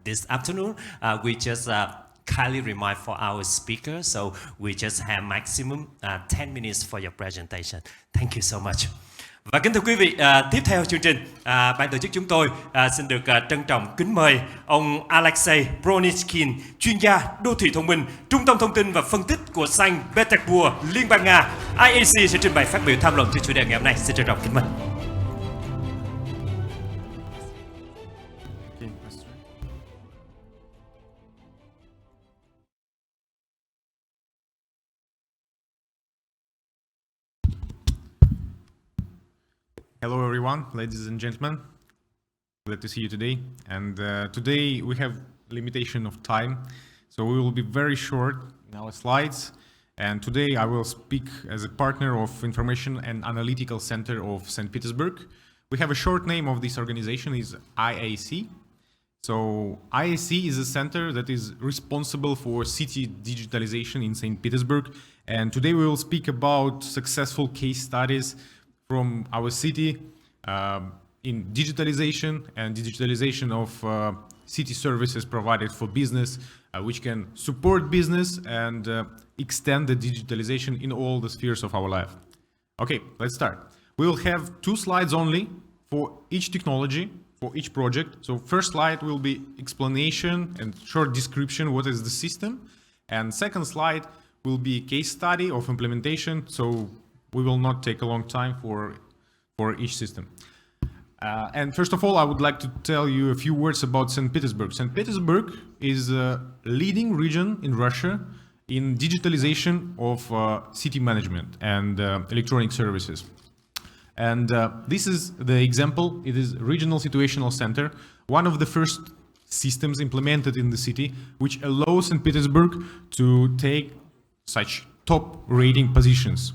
this afternoon we just kindly remind for our speakers, so we just have maximum 10 minutes for your presentation. Thank you so much. Và kính thưa quý vị, tiếp theo chương trình, ban tổ chức chúng tôi xin được trân trọng kính mời ông Alexei Bronichkin, chuyên gia đô thị thông minh, Trung tâm Thông tin và Phân tích của Saint Petersburg, Liên bang Nga, IAC sẽ trình bày phát biểu tham luận trên chủ đề ngày hôm nay. Xin trân trọng kính mời. Hello everyone, ladies and gentlemen. Glad to see you today. And today we have limitation of time, so we will be very short in our slides. And today I will speak as a partner of Information and Analytical Center of St. Petersburg. We have a short name of this organization is IAC. So IAC is a center that is responsible for city digitalization in St. Petersburg. And today we will speak about successful case studies from our city in digitalization and digitalization of city services provided for business, which can support business and extend the digitalization in all the spheres of our life. Okay, let's start. We will have 2 slides only for each technology, for each project. So first slide will be explanation and short description, what is the system. And second slide will be a case study of implementation. So we will not take a long time for each system. And first of all, I would like to tell you a few words about St. Petersburg. St. Petersburg is a leading region in Russia in digitalization of city management and electronic services. And this is the example. It is Regional Situational Center, one of the first systems implemented in the city, which allows St. Petersburg to take such top rating positions.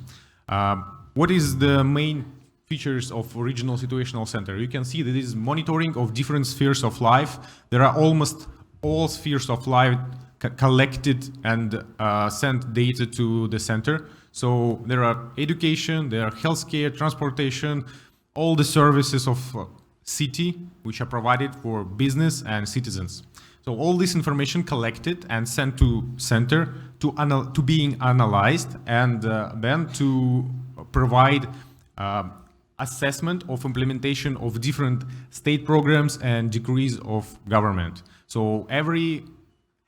What is the main features of Regional Situational Center? You can see that it is monitoring of different spheres of life. There are almost all spheres of life collected and sent data to the center. So there are education, there are healthcare, transportation, all the services of city which are provided for business and citizens. So all this information collected and sent to center to being analyzed and then to provide assessment of implementation of different state programs and decrees of government. So every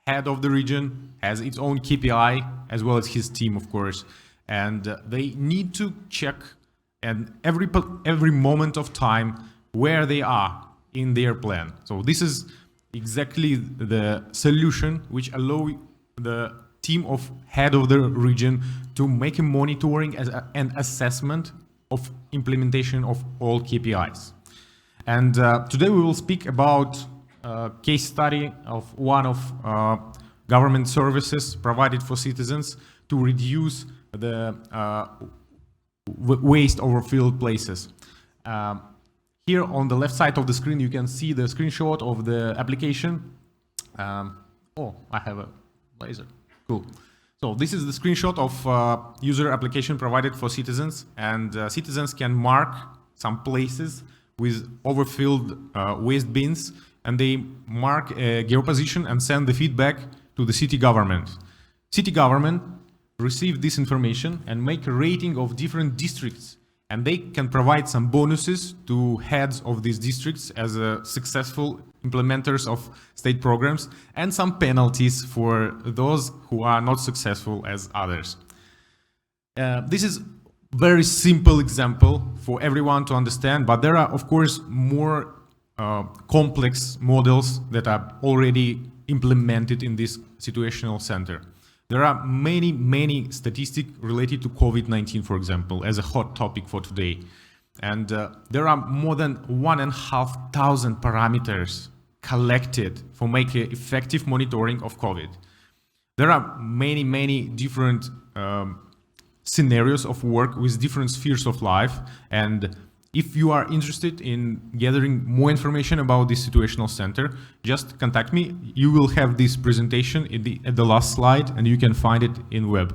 head of the region has its own KPI as well as his team, of course, and they need to check and every moment of time where they are in their plan. So this is exactly the solution which allow the team of head of the region to make a monitoring as an assessment of implementation of all KPIs. And today we will speak about a case study of one of government services provided for citizens to reduce the waste over field places. Here on the left side of the screen, you can see the screenshot of the application. Oh, I have a laser. Cool. So this is the screenshot of user application provided for citizens, and citizens can mark some places with overfilled waste bins, and they mark a geoposition and send the feedback to the city government. City government receive this information and make a rating of different districts, and they can provide some bonuses to heads of these districts as successful implementers of state programs, and some penalties for those who are not successful as others. This is very simple example for everyone to understand, but there are of course more complex models that are already implemented in this situational center. There are many statistics related to COVID-19, for example, as a hot topic for today. And there are more than 1,500 parameters collected for making effective monitoring of COVID. There are many different scenarios of work with different spheres of life. And if you are interested in gathering more information about this situational center, just contact me. You will have this presentation at the last slide, and you can find it in web.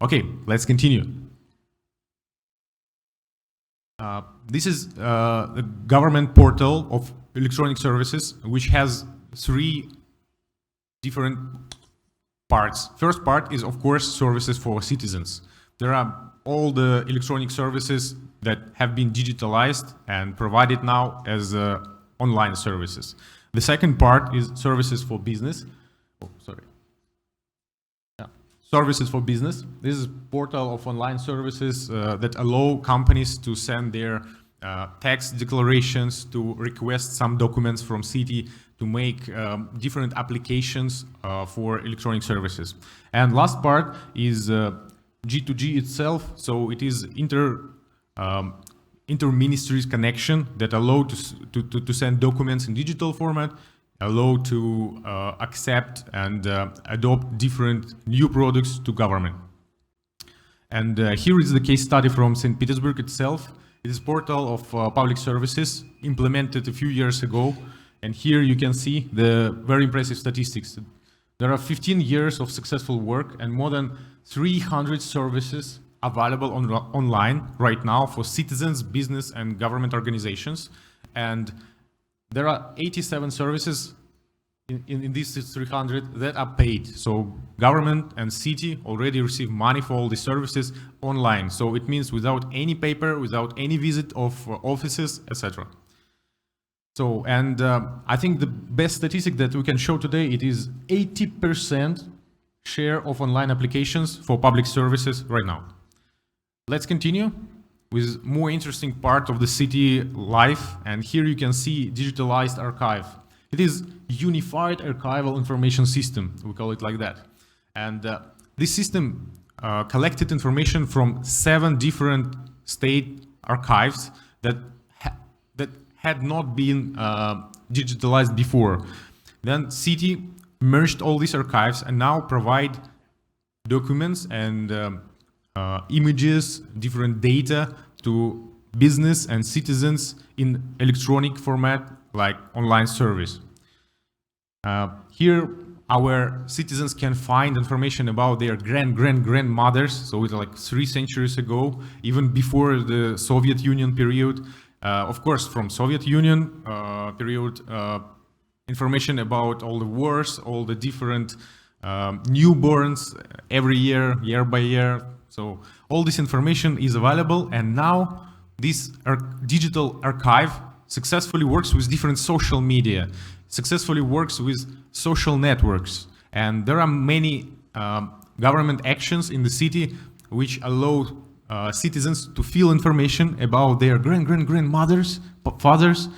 Okay, let's continue. This is the government portal of electronic services, which has 3 different parts. First part is, of course, services for citizens. There are all the electronic services that have been digitalized and provided now as online services. The second part is services for business. Oh, sorry. Yeah. Services for business. This is a portal of online services that allow companies to send their tax declarations, to request some documents from city, to make different applications for electronic services. And last part is G2G itself. So it is inter-ministries connection that allow to send documents in digital format, allow to accept and adopt different new products to government. And here is the case study from St. Petersburg itself. It is a portal of public services implemented a few years ago. And here you can see the very impressive statistics. There are 15 years of successful work and more than 300 services available online right now for citizens, business, and government organizations. And there are 87 services in these 300 that are paid. So government and city already receive money for all these services online. So it means without any paper, without any visit of offices, etc. So, and I think the best statistic that we can show today, it is 80% share of online applications for public services right now. Let's continue with more interesting part of the city life. And here you can see digitalized archive. It is unified archival information system. We call it like that. And this system collected information from 7 different state archives that had not been digitalized before. Then city merged all these archives and now provide documents and images, different data to business and citizens in electronic format like online service. Here our citizens can find information about their grandmothers, so it's like 3 centuries ago, even before the Soviet Union period. Of course, from Soviet Union period, information about all the wars, all the different newborns every year, year by year. So all this information is available, and now this digital archive successfully works with different social media, successfully works with social networks. And there are many government actions in the city which allow citizens to fill information about their grandmothers, fathers,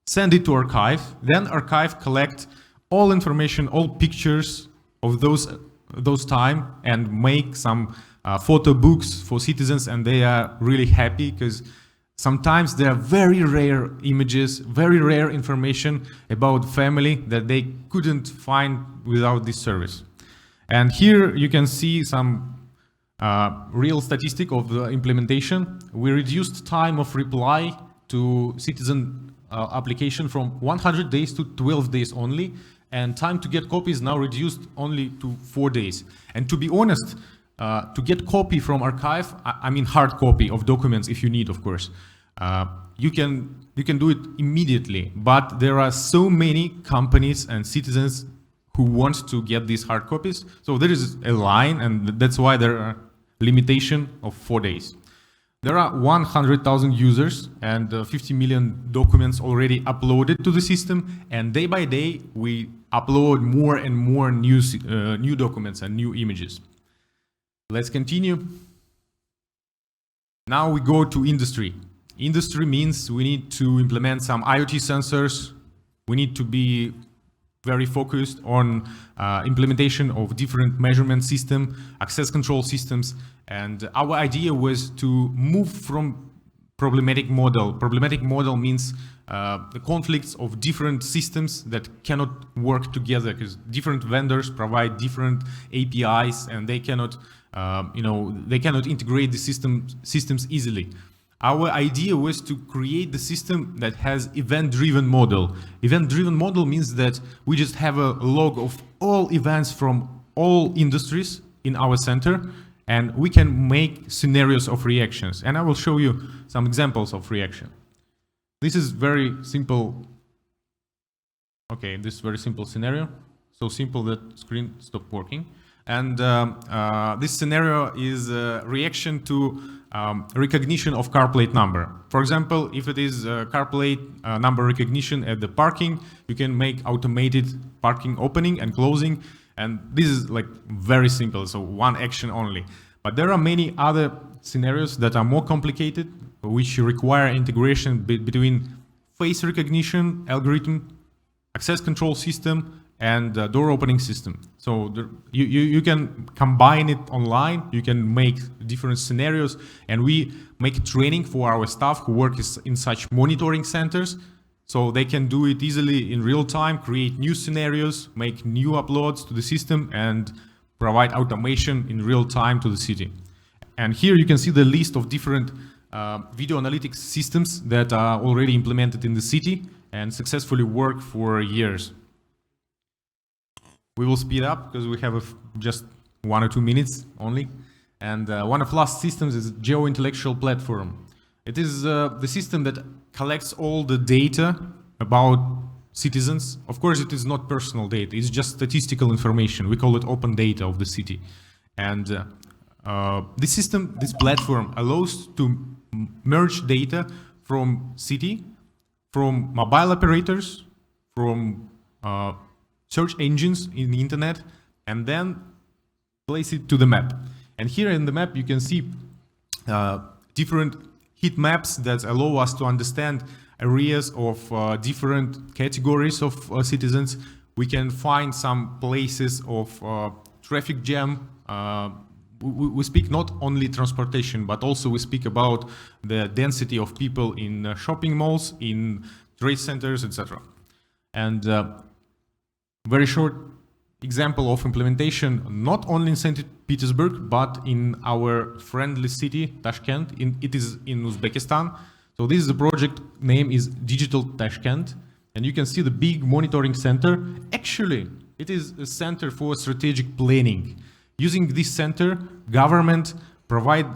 send it to archive, then archive collect all information, all pictures of those time, and make some photo books for citizens, and they are really happy because sometimes there are very rare images, very rare information about family that they couldn't find without this service. And here you can see some real statistic of the implementation. We reduced time of reply to citizen application from 100 days to 12 days only, and time to get copies now reduced only to 4 days. And to be honest, to get copy from archive, I mean hard copy of documents if you need, of course, you can do it immediately. But there are so many companies and citizens who want to get these hard copies. So there is a line, and that's why there are limitation of 4 days. There are 100,000 users and 50 million documents already uploaded to the system, and day by day we upload more and more new documents and new images. Let's continue. Now we go to industry. Industry means we need to implement some IoT sensors. We need to be very focused on implementation of different measurement system, access control systems. And our idea was to move from problematic model. Problematic model means the conflicts of different systems that cannot work together because different vendors provide different APIs and they cannot, they cannot integrate the systems easily. Our idea was to create the system that has event-driven model. Event-driven model means that we just have a log of all events from all industries in our center, and we can make scenarios of reactions. And I will show you some examples of reaction. This is very simple. Okay, this is very simple scenario. So simple that screen stopped working. And this scenario is a reaction to recognition of car plate number. For example, if it is car plate number recognition at the parking, you can make automated parking opening and closing. And this is like very simple, so one action only. But there are many other scenarios that are more complicated, which require integration between face recognition algorithm, access control system, and door opening system. So you can combine it online, you can make different scenarios, and we make training for our staff who work in such monitoring centers, so they can do it easily in real time, create new scenarios, make new uploads to the system, and provide automation in real time to the city. And here you can see the list of different video analytics systems that are already implemented in the city and successfully work for years. We will speed up because we have just 1 or 2 minutes only. And one of last systems is Geo-Intellectual Platform. It is the system that collects all the data about citizens. Of course, it is not personal data. It's just statistical information. We call it open data of the city. And this system, this platform, allows to merge data from city, from mobile operators, from search engines in the internet, and then place it to the map. And here in the map, you can see different heat maps that allow us to understand areas of different categories of citizens. We can find some places of traffic jam. We speak not only transportation, but also we speak about the density of people in shopping malls, in trade centers, etc. And very short example of implementation, not only in St. Petersburg, but in our friendly city, Tashkent. It is in Uzbekistan. So this is the project name is Digital Tashkent. And you can see the big monitoring center. Actually, it is a center for strategic planning. Using this center, government provide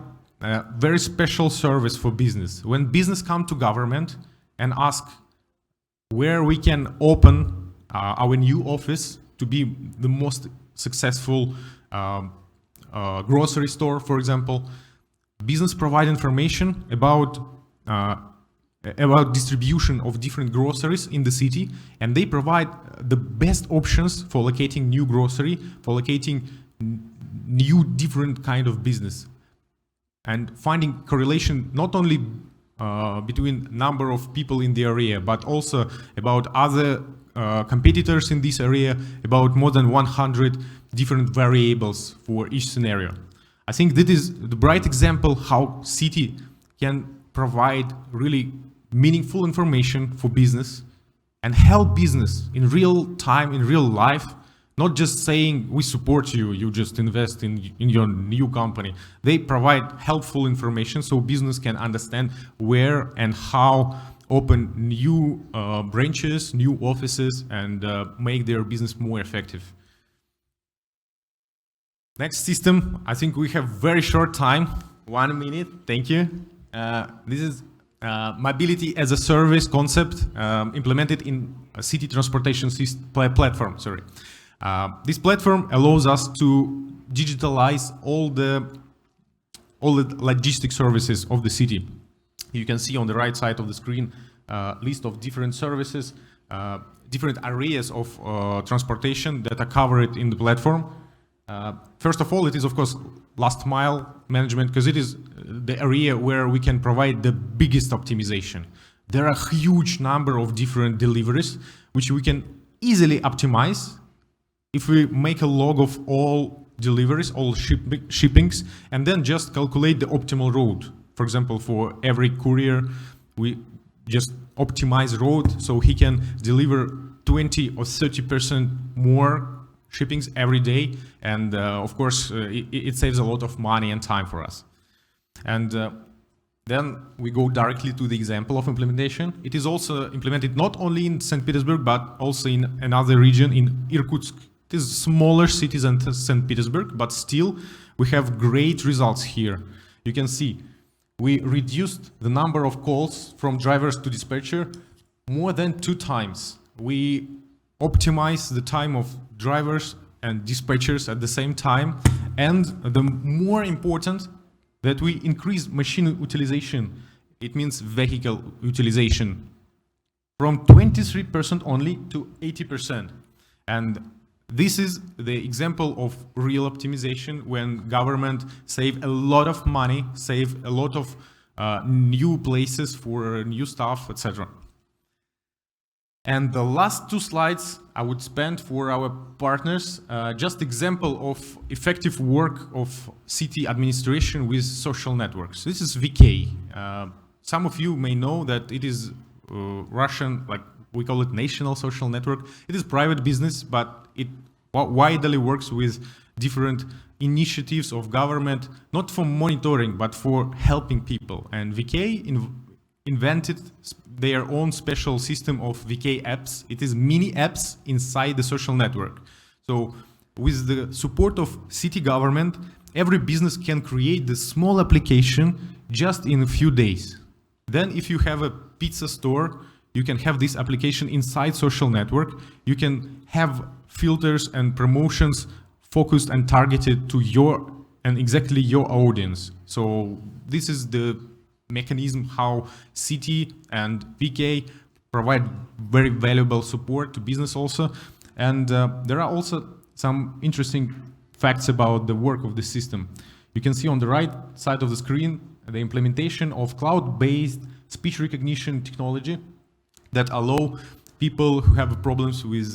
a very special service for business. When business come to government and ask where we can open our new office to be the most successful grocery store, for example, business provide information about distribution of different groceries in the city, and they provide the best options for locating new grocery, for locating new different kind of business, and finding correlation not only between number of people in the area, but also about other competitors in this area, about more than 100 different variables for each scenario. I think that is the bright example how city can provide really meaningful information for business and help business in real time, in real life, Not just saying we support you, you just invest in your new company. They provide helpful information so business can understand where and how open new branches, new offices, and make their business more effective. Next system, I think we have very short time, 1 minute, thank you. This is mobility as a service concept implemented in a city transportation platform, sorry. This platform allows us to digitalize all the logistic services of the city. You can see on the right side of the screen list of different services, different areas of transportation that are covered in the platform. First of all, it is of course last mile management, because it is the area where we can provide the biggest optimization. There are a huge number of different deliveries which we can easily optimize if we make a log of all deliveries, all shippings, and then just calculate the optimal route. For example, for every courier, we just optimize road so he can deliver 20 or 30% more shippings every day, and of course it saves a lot of money and time for us. And then we go directly to the example of implementation. It is also implemented not only in St. Petersburg but also in another region, in Irkutsk. It is a smaller city than St. Petersburg, but still we have great results here. You can see we reduced the number of calls from drivers to dispatcher more than 2 times. We optimize the time of drivers and dispatchers at the same time, and the more important, that we increase machine utilization. It means vehicle utilization from 23% only to 80%. And this is the example of real optimization when government save a lot of money, save a lot of new places for new stuff, etc. And the last 2 slides I would spend for our partners, just example of effective work of city administration with social networks. This is VK. Some of you may know that it is Russian, like we call it national social network. It is private business, but it widely works with different initiatives of government, not for monitoring, but for helping people. And VK invented their own special system of VK apps. It is mini apps inside the social network. So with the support of city government, every business can create the small application just in a few days. Then if you have a pizza store, you can have this application inside social network. You can have filters and promotions focused and targeted to your and exactly your audience. So this is the mechanism how city and VK provide very valuable support to business also. And there are also some interesting facts about the work of the system. You can see on the right side of the screen the implementation of cloud-based speech recognition technology that allow people who have problems with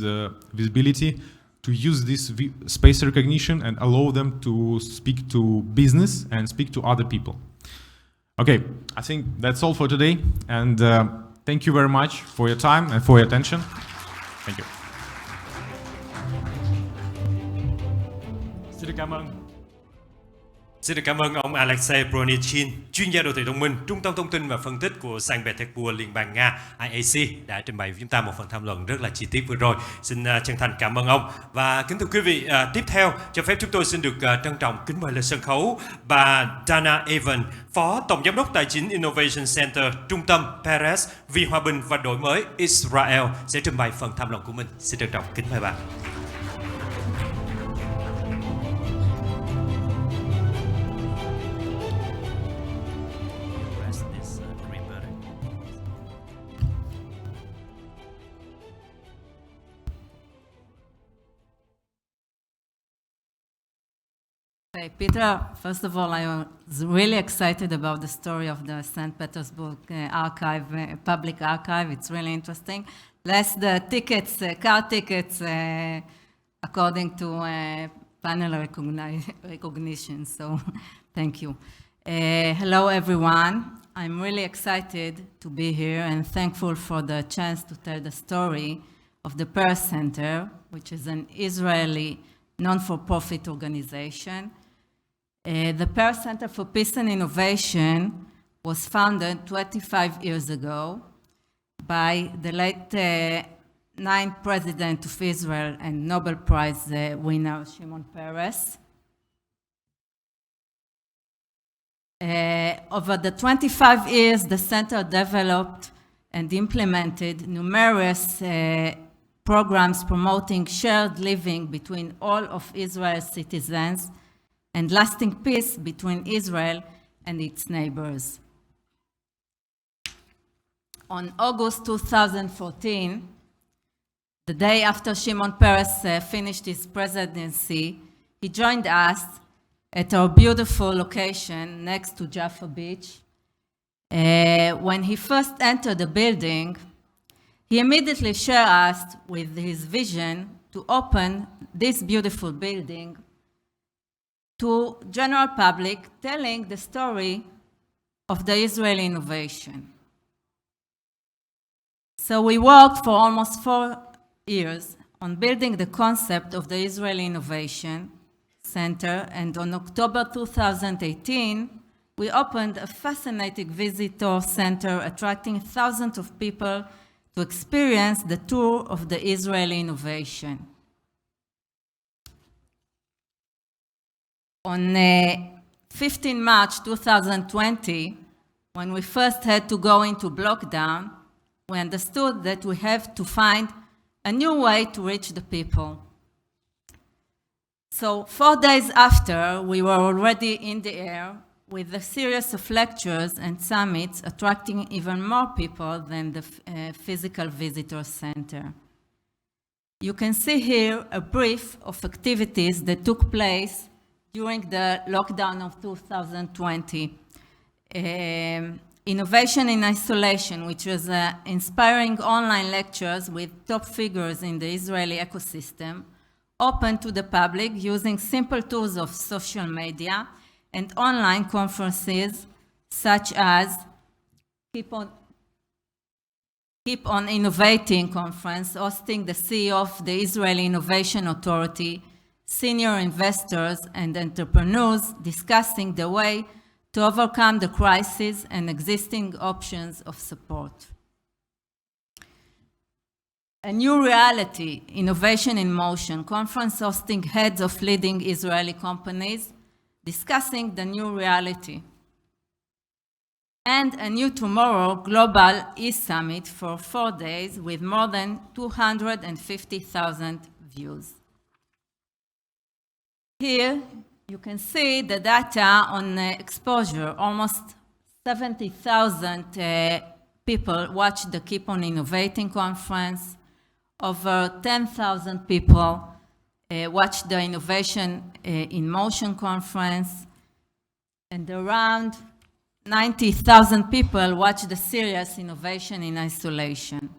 visibility to use this space recognition and allow them to speak to business and speak to other people. Okay, I think that's all for today, and thank you very much for your time and for your attention. Thank you. Xin được cảm ơn ông Alexei Bronichin, chuyên gia đô thị thông minh, Trung tâm thông tin và phân tích của Saint Petersburg, Liên bang Nga, IAC, đã trình bày với chúng ta một phần tham luận rất là chi tiết vừa rồi. Xin chân thành cảm ơn ông. Và kính thưa quý vị, tiếp theo cho phép chúng tôi xin được trân trọng kính mời lên sân khấu bà Dana Evan, Phó Tổng Giám đốc Tài chính Innovation Center, Trung tâm Perez vì Hòa bình và Đổi mới Israel sẽ trình bày phần tham luận của mình. Xin trân trọng kính mời bà. Okay, Peter, first of all, I was really excited about the story of the St. Petersburg archive, public archive. It's really interesting. Less the tickets, car tickets, according to panel recognition, so thank you. Hello, everyone. I'm really excited to be here and thankful for the chance to tell the story of the Perez Center, which is an Israeli non-for-profit organization. The Paris Center for Peace and Innovation was founded 25 years ago by the late ninth president of Israel and Nobel Prize winner, Shimon Peres. Over the 25 years, the center developed and implemented numerous programs promoting shared living between all of Israel's citizens and lasting peace between Israel and its neighbors. On August 2014, the day after Shimon Peres finished his presidency, he joined us at our beautiful location next to Jaffa Beach. When he first entered the building, he immediately shared us with his vision to open this beautiful building to general public, telling the story of the Israeli innovation. So we worked for almost 4 years on building the concept of the Israeli Innovation Center, and on October 2018, we opened a fascinating visitor center attracting thousands of people to experience the tour of the Israeli innovation. On 15 March 2020, when we first had to go into lockdown, we understood that we have to find a new way to reach the people. So 4 days after, we were already in the air with a series of lectures and summits attracting even more people than the physical visitor center. You can see here a brief of activities that took place during the lockdown of 2020. Innovation in Isolation, which was inspiring online lectures with top figures in the Israeli ecosystem, open to the public using simple tools of social media and online conferences such as Keep on Innovating conference, hosting the CEO of the Israeli Innovation Authority, senior investors and entrepreneurs discussing the way to overcome the crisis and existing options of support. A New Reality, Innovation in Motion, conference hosting heads of leading Israeli companies discussing the new reality. And A New Tomorrow Global E-Summit for 4 days with more than 250,000 views. Here you can see the data on exposure. Almost 70,000 people watched the Keep on Innovating conference. Over 10,000 people watched the Innovation in Motion conference, and around 90,000 people watched the series Innovation in Isolation.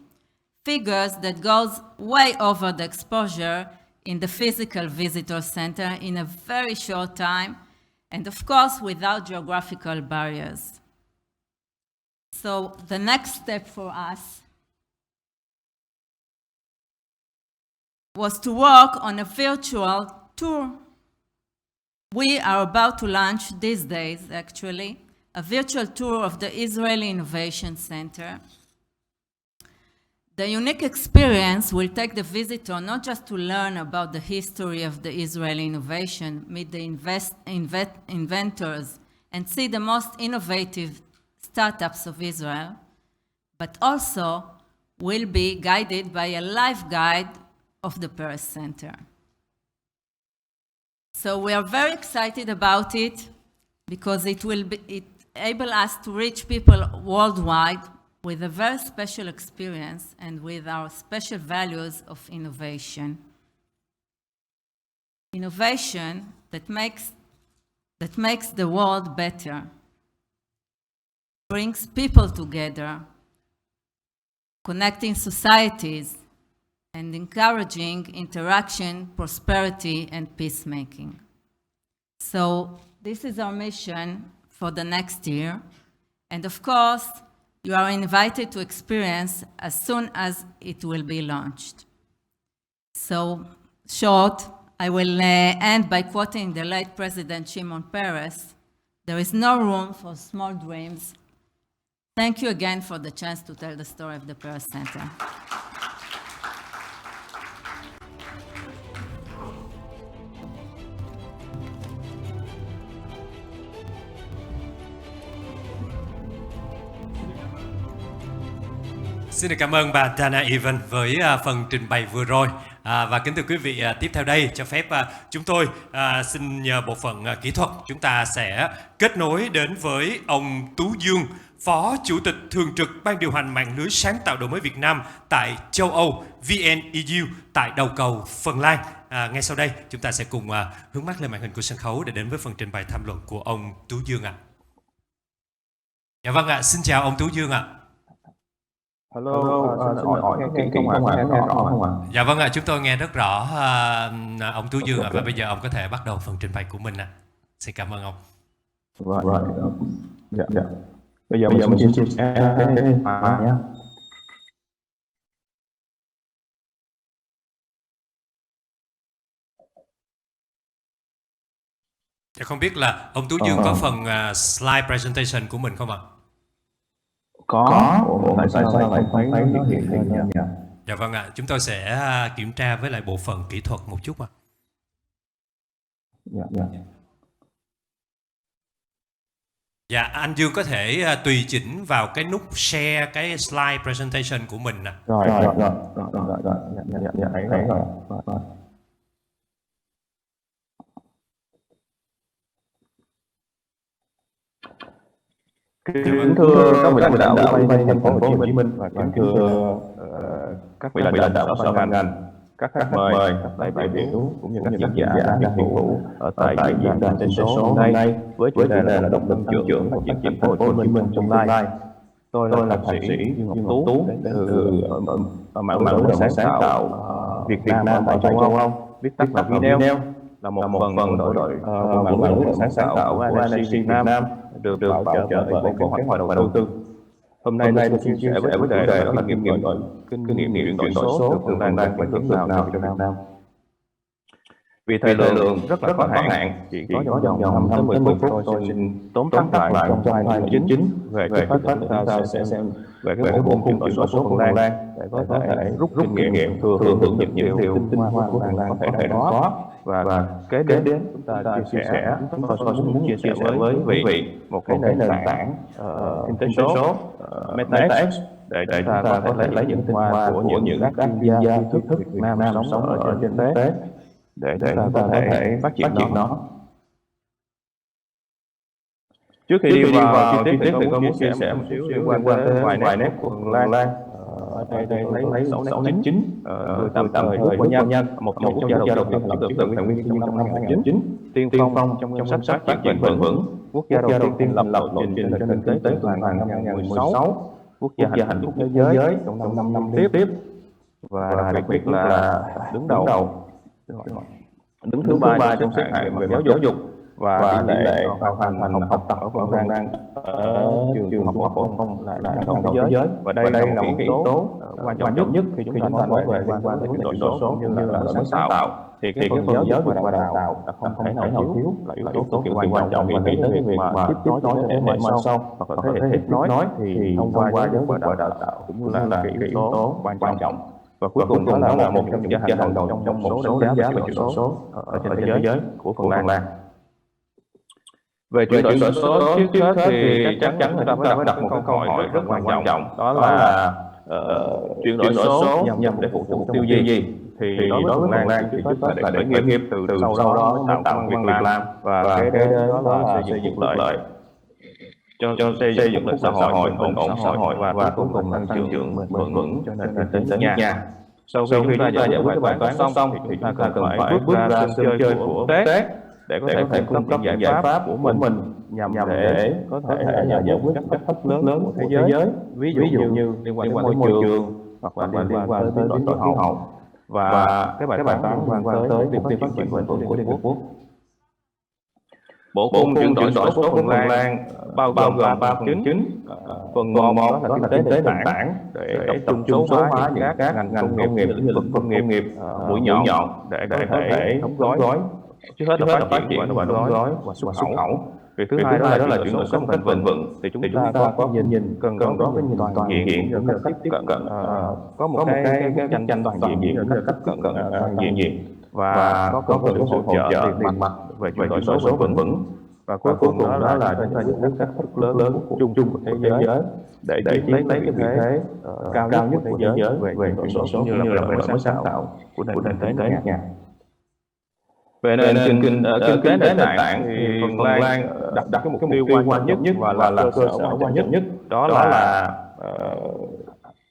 Figures that goes way over the exposure in the physical visitor center in a very short time, and of course without geographical barriers. So the next step for us was to work on a virtual tour. We are about to launch these days, actually, a virtual tour of the Israeli Innovation Center. The unique experience will take the visitor not just to learn about the history of the Israeli innovation, meet the inventors, and see the most innovative startups of Israel, but also will be guided by a live guide of the Paris Center. So we are very excited about it because it enable us to reach people worldwide with a very special experience and with our special values of innovation. Innovation that makes the world better, brings people together, connecting societies, and encouraging interaction, prosperity, and peacemaking. So this is our mission for the next year. And of course, you are invited to experience as soon as it will be launched. So, short, I will end by quoting the late President Shimon Peres. There is no room for small dreams. Thank you again for the chance to tell the story of the Peres Center. Xin được cảm ơn bà Dana Evan với phần trình bày vừa rồi. Và kính thưa quý vị, tiếp theo đây cho phép chúng tôi xin nhờ bộ phận kỹ thuật chúng ta sẽ kết nối đến với ông Tú Dương, Phó Chủ tịch Thường trực Ban điều hành mạng lưới sáng tạo đổi mới Việt Nam tại châu Âu VNEU tại đầu cầu Phần Lan. Ngay sau đây chúng ta sẽ cùng hướng mắt lên màn hình của sân khấu để đến với phần trình bày tham luận của ông Tú Dương ạ. Dạ vâng ạ, xin chào ông Tú Dương ạ. Hello, xin hỏi nghe kỹ không ạ? Nghe rõ không ạ? Dạ vâng ạ, chúng tôi nghe rất rõ ông Tú Dương ạ, và bây giờ ông có thể bắt đầu phần trình bày của mình ạ. Xin cảm ơn ông. Right. Dạ. Bây giờ mình chia sẻ cái file nhé. Dạ không biết là ông Tú Dương có phần slide presentation của mình không ạ? Có. Tại sao lại không thấy nó hiện lên nhỉ? Dạ vâng ạ, chúng tôi sẽ kiểm tra với lại bộ phận kỹ thuật một chút ạ. Dạ. Dạ, anh Dương có thể tùy chỉnh vào cái nút share cái slide presentation của mình nè. Rồi. Dạ, thấy rồi. Kính thưa các vị lãnh đạo của thành phố Hồ Chí Minh và kính thưa các vị lãnh đạo sở ban ngành, các khách mời, các đại biểu cũng như các diễn giả đang hiện hữu ở tại diễn đàn trên số hôm nay với chủ đề là động lực tăng trưởng phát triển thành phố Hồ Chí Minh trong tương lai. Tôi là thạc sĩ Dương Ngọc Tú đến từ mạng lưới sáng tạo Việt Nam tại châu Âu, viết tắt là video, là một phần đội mạng lưới sáng tạo của INC Việt Nam được bảo trợ bởi Bộ Kế hoạch và Đầu tư. Hôm nay tôi xin chia sẻ với chủ đề đó là kinh nghiệm chuyển đổi số được tương lai và hướng nào cho Việt Nam. Vì thời lượng rất là có hạn, chỉ có vòng 5 tới 10 phút, tôi xin tóm tắt lại trong file chính về cái phát chúng ta sẽ xem về cái bộ môn chuyển đổi số của Phần Lan để có thể rút kinh nghiệm thừa hưởng những điều tinh hoa của Phần Lan có thể có. Và kế đến chúng ta chia sẻ, tôi muốn chia sẻ với quý vị một cái nền tảng kinh tế số MetaX để chúng ta có thể lấy những tinh hoa của những các chuyên gia trí thức Việt Nam sống ở trên thế để chúng ta có thể phát triển nó. Trước khi đi vào chi tiết thì tôi muốn chia sẻ một xíu liên quan tới vài nét của Phần Lan. Đây lấy 6 nét chính tạm thời của nhân một quốc gia đầu tiên lập chứng tự nguyên trong năm 2009, tiên phong trong danh sách phát triển bền vững, quốc gia đầu tiên lập lộ trình cho nền kinh tế toàn cầu năm 2016, quốc gia hạnh phúc thế giới trong 5 năm tiếp, và đặc biệt là đứng thứ ba trong xếp hạng về giáo dục và tỷ lệ hoàn thành học tập ở Phần Lan ở trường học phổ thông là trong thế giới. Và đây là một yếu tố quan trọng nhất khi chúng ta nói về liên quan đến chuyển đổi số cũng như là đổi mới sáng tạo. Thì cái phần giáo dục và đào tạo là không thể nào thiếu, là yếu tố cực kỳ quan trọng. Và nghĩ tới việc mà tiếp nói thế hệ sau hoặc là thế hệ tiếp nói thì thông qua giáo dục và đào tạo cũng như là cái yếu tố quan trọng. Và cuối cùng đó là một trong những gia hàng đầu trong một số đánh giá về chuyển đổi số ở trên thế giới của Phần Lan. Về chuyển đổi số trước hết thì chắc chắn chúng ta phải đặt một câu hỏi rất quan trọng, đó là chuyển đổi số nhằm để phục vụ mục tiêu gì? Thì đối với Phần Lan thì trước hết là để khởi nghiệp, từ sau đó mới tạo công việc làm, và cái đó là xây dựng phúc lợi cho xây dựng được xã hội, ổn xã hội và cuối cùng là tăng trưởng bền vững cho nền kinh tế nước nhà. Sau khi chúng ta giải quyết bài toán xong thì chúng ta cần phải bước ra sân chơi của quốc tế để có thể cung cấp giải pháp của mình nhằm để có thể giải quyết các thách thức lớn của thế giới, ví dụ như liên quan đến môi trường hoặc là liên quan tới biến đổi khí hậu và cái bài toán liên quan tới mục tiêu phát triển bền vững của Liên Hợp Quốc. Bộ khung chuyển đổi số của Phần Lan bao gồm 3 phần chính. Phần 1 đó là kinh tế nền tảng để tập trung số hóa những các ngành công nghiệp, lĩnh vực công nghiệp mũi nhọn để có thể đóng gói. Trước hết là phát triển và đóng gói và xuất khẩu. Việc thứ hai đó là chuyển đổi số một cách bền vững. Thì chúng ta có nhìn cần có cái nhìn toàn diện cũng như là tiếp cận có một cái tranh toàn diện cũng như là cách tiếp cận toàn diện và có cần có sự hỗ trợ tiền mặt về chuyển đổi số bền vững. Và cuối cùng đó là chúng ta giải quyết các thách thức lớn chung của thế giới để chiếm lấy cái vị thế cao nhất của thế giới về chuyển đổi số cũng như là về đổi mới sáng tạo của nền kinh tế nước nhà. Về nền kinh tế nền tảng thì Phần Lan đặt cái mục tiêu quan trọng nhất và là cơ sở quan trọng nhất đó là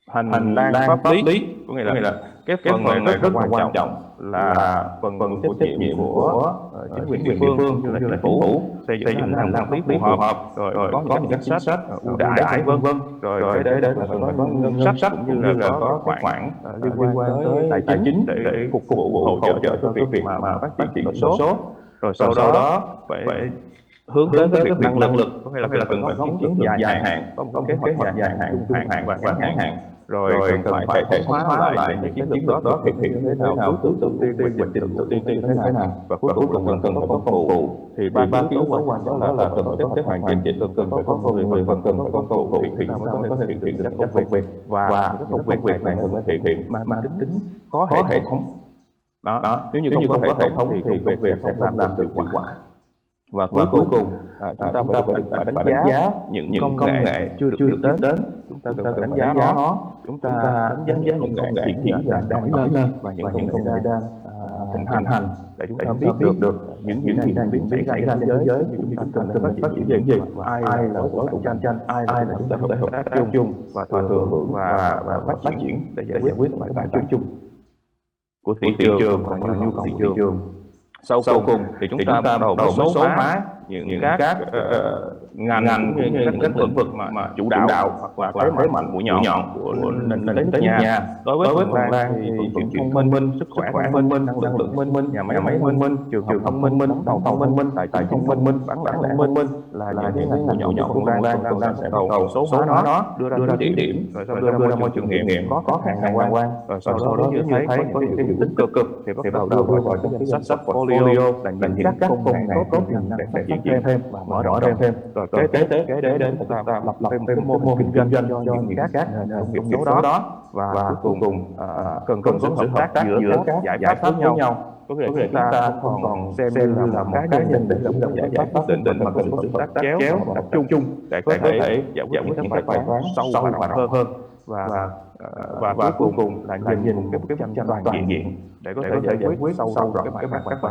hành lang pháp lý, có nghĩa là cái phần này rất là quan trọng là phần của trách nhiệm của chính quyền địa phương như là chính phủ xây dựng hành lang pháp lý phù hợp, rồi có những chính sách ưu đãi vân vân, rồi để là có ngân sách cũng như là có cái khoản liên quan tới tài chính để phục vụ hỗ trợ cho cái việc mà phát triển chuyển đổi số. Rồi sau đó phải hướng tới cái việc năng lực, có nghĩa là cần phải có chiến lược dài hạn, có một kế hoạch dài hạn, trung hạn và ngắn hạn. Rồi cần phải thể hóa lại những chiến lược đó thực hiện như thế nào, thứ tự ưu tiên, trình tự ưu tiên như thế nào, và cuối cùng cần phải có công cụ. Thì ba yếu tố quan trọng đó là cần phải có kế hoạch hoàn chỉnh, cần phải có con người, cần phải có công cụ thì chúng ta mới có thể thực hiện được các công việc. Và cái công việc này cần phải thực hiện mang tính có hệ thống. Đó, nếu như không có hệ thống thì công việc sẽ không làm được hiệu quả. Và cuối cùng chúng ta phải đánh giá những công nghệ chưa được biết đến, chúng ta cần đánh giá nó, chúng ta đánh giá những công nghệ hiện đang nổi lên và những công nghệ đang thịnh hành để chúng ta biết được những gì đang xảy ra trên thế giới, chúng ta cần phát triển những gì, ai là đối thủ cạnh tranh, ai là chúng ta có thể hợp tác chung và thừa hưởng và phát triển để giải quyết bài toán chung của thị trường và nhu cầu thị trường. Sau cùng thì chúng ta bắt đầu số hóa những các ngành cũng như những các lĩnh vực mà chủ đạo hoặc là thế mạnh mũi nhọn của nền kinh tế nước nhà. Đối với Phần Lan thì vận chuyển thông minh, sức khỏe thông minh, năng lượng thông minh, nhà máy thông minh, trường học thông minh, đào tạo thông minh, tài chính thông minh, bán lẻ thông minh là những cái ngành mũi nhọn của Phần Lan sẽ đầu số hóa nó, đưa ra thí điểm, rồi sau đưa ra môi trường nghiệm có khả năng quan, rồi sau đó như thấy có những cái hiệu ứng tích cực thì bắt đầu đưa vào trong danh sách portfolio là những các công nghệ tốt để phát triển thêm và mở rộng thêm. Rồi kế đến chúng ta lập thêm cái mô hình kinh doanh cho những các công nghiệp số đó, và cuối cùng cần có sự hợp tác giữa các giải pháp với nhau. Có nghĩa là chúng ta không còn xem như là một cá nhân để làm giải pháp định mà cần có sự hợp tác chéo và tập trung để có thể giải quyết những bài toán sâu và rộng hơn. Và cuối cùng là nhìn cái tranh toàn diện để có thể giải quyết sâu rộng các bài